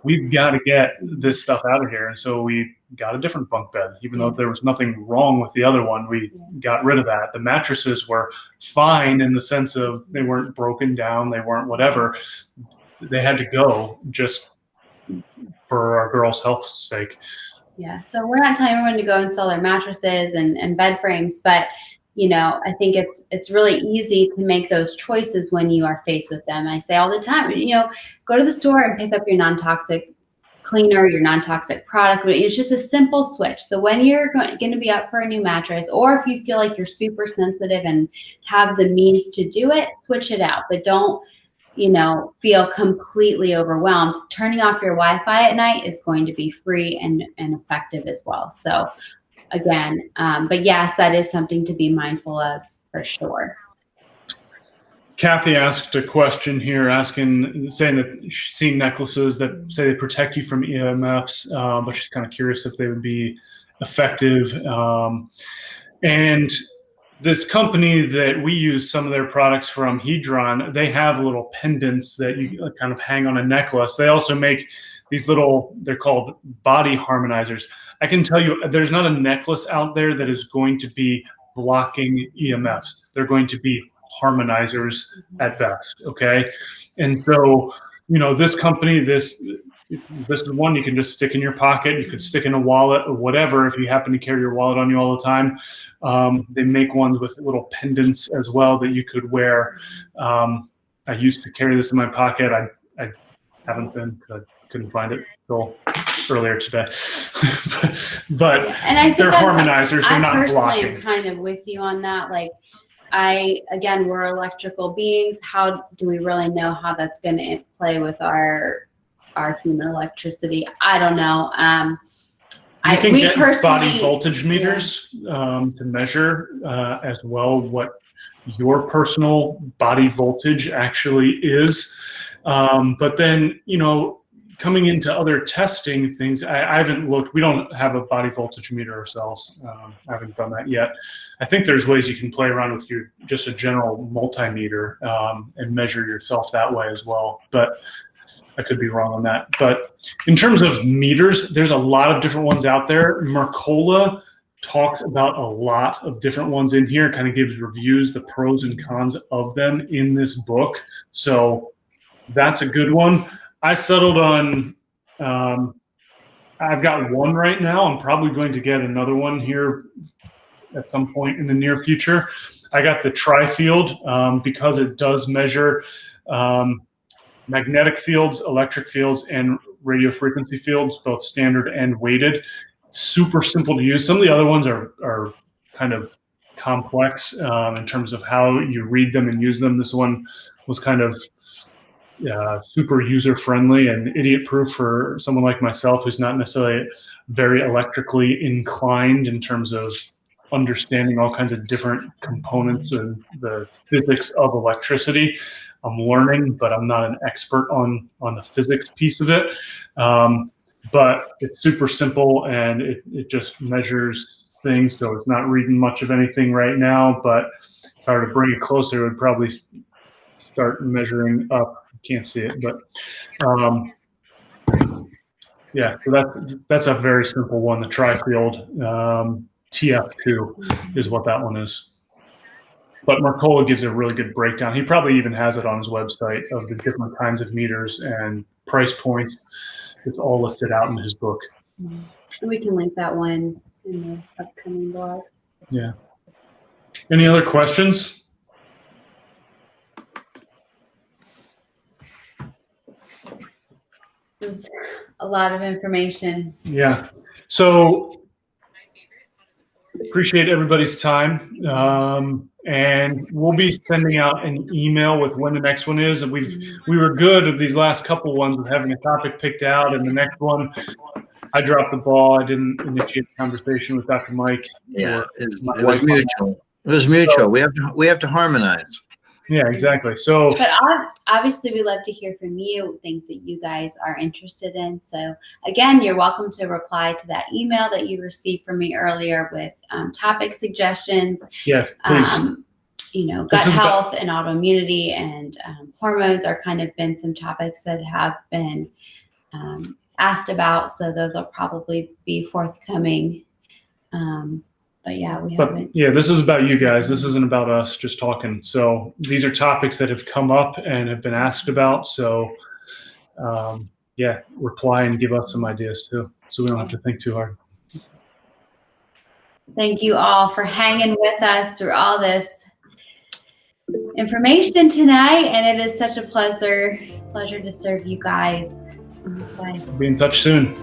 we've got to get this stuff out of here. And so we got a different bunk bed, even though there was nothing wrong with the other one. We got rid of that. The mattresses were fine in the sense of they weren't broken down, they weren't whatever. They had to go just for our girls' health's sake. Yeah, so we're not telling everyone to go and sell their mattresses and bed frames, but I think it's really easy to make those choices when you are faced with them. I say all the time, go to the store and pick up your non-toxic cleaner, your non-toxic product. It's just a simple switch. So when you're going to be up for a new mattress, or if you feel like you're super sensitive and have the means to do it, switch it out. But don't feel completely overwhelmed, turning off your Wi-Fi at night is going to be free and effective as well. So again, but yes, that is something to be mindful of for sure. Kathy asked a question here, saying that she's seen necklaces that say they protect you from EMFs, but she's kind of curious if they would be effective. And this company that we use some of their products from, Hedron, they have little pendants that you kind of hang on a necklace. They also make these they're called body harmonizers. I can tell you there's not a necklace out there that is going to be blocking EMFs. They're going to be harmonizers at best, okay? And so, this company, this is one you can just stick in your pocket. You could stick in a wallet or whatever if you happen to carry your wallet on you all the time. They make ones with little pendants as well that you could wear. I used to carry this in my pocket. I haven't been because I couldn't find it until earlier today. but and I think they're harmonizers. They're not blocking. I personally am kind of with you on that. Like, we're electrical beings. How do we really know how that's going to play with our human electricity? I don't know. You can get body voltage meters to measure as well what your personal body voltage actually is. But then, coming into other testing things, I haven't looked. We don't have a body voltage meter ourselves. I haven't done that yet. I think there's ways you can play around with just a general multimeter and measure yourself that way as well. But I could be wrong on that. But in terms of meters, there's a lot of different ones out there. Mercola talks about a lot of different ones in here, kind of gives reviews, the pros and cons of them in this book. So that's a good one. I settled on, I've got one right now. I'm probably going to get another one here at some point in the near future. I got the Tri-Field because it does measure magnetic fields, electric fields, and radio frequency fields, both standard and weighted. Super simple to use. Some of the other ones are kind of complex in terms of how you read them and use them. This one was kind of super user-friendly and idiot-proof for someone like myself who's not necessarily very electrically inclined in terms of understanding all kinds of different components and the physics of electricity. I'm learning, but I'm not an expert on the physics piece of it. But it's super simple, and it just measures things, so it's not reading much of anything right now. But if I were to bring it closer, it would probably start measuring up. Can't see it, but yeah, so that's a very simple one. The Tri-Field TF2 is what that one is. But Mercola gives a really good breakdown. He probably even has it on his website of the different kinds of meters and price points. It's all listed out in his book. We can link that one in the upcoming blog. Yeah. Any other questions? This is a lot of information. Yeah. So appreciate everybody's time. And we'll be sending out an email with when the next one is. And we were good at these last couple ones with having a topic picked out. And the next one, I dropped the ball. I didn't initiate the conversation with Dr. Mike. Yeah, it was mutual. It was mutual. So, we have to harmonize. Yeah, exactly. So, but obviously, we love to hear from you, things that you guys are interested in. So, again, you're welcome to reply to that email that you received from me earlier with topic suggestions. Yeah, please. Gut health and autoimmunity and hormones are kind of been some topics that have been asked about. So those will probably be forthcoming. But yeah, haven't. Yeah, this is about you guys. This isn't about us just talking. So these are topics that have come up and have been asked about. So yeah, reply and give us some ideas too, so we don't have to think too hard. Thank you all for hanging with us through all this information tonight, and it is such a pleasure to serve you guys in this way. Be in touch soon.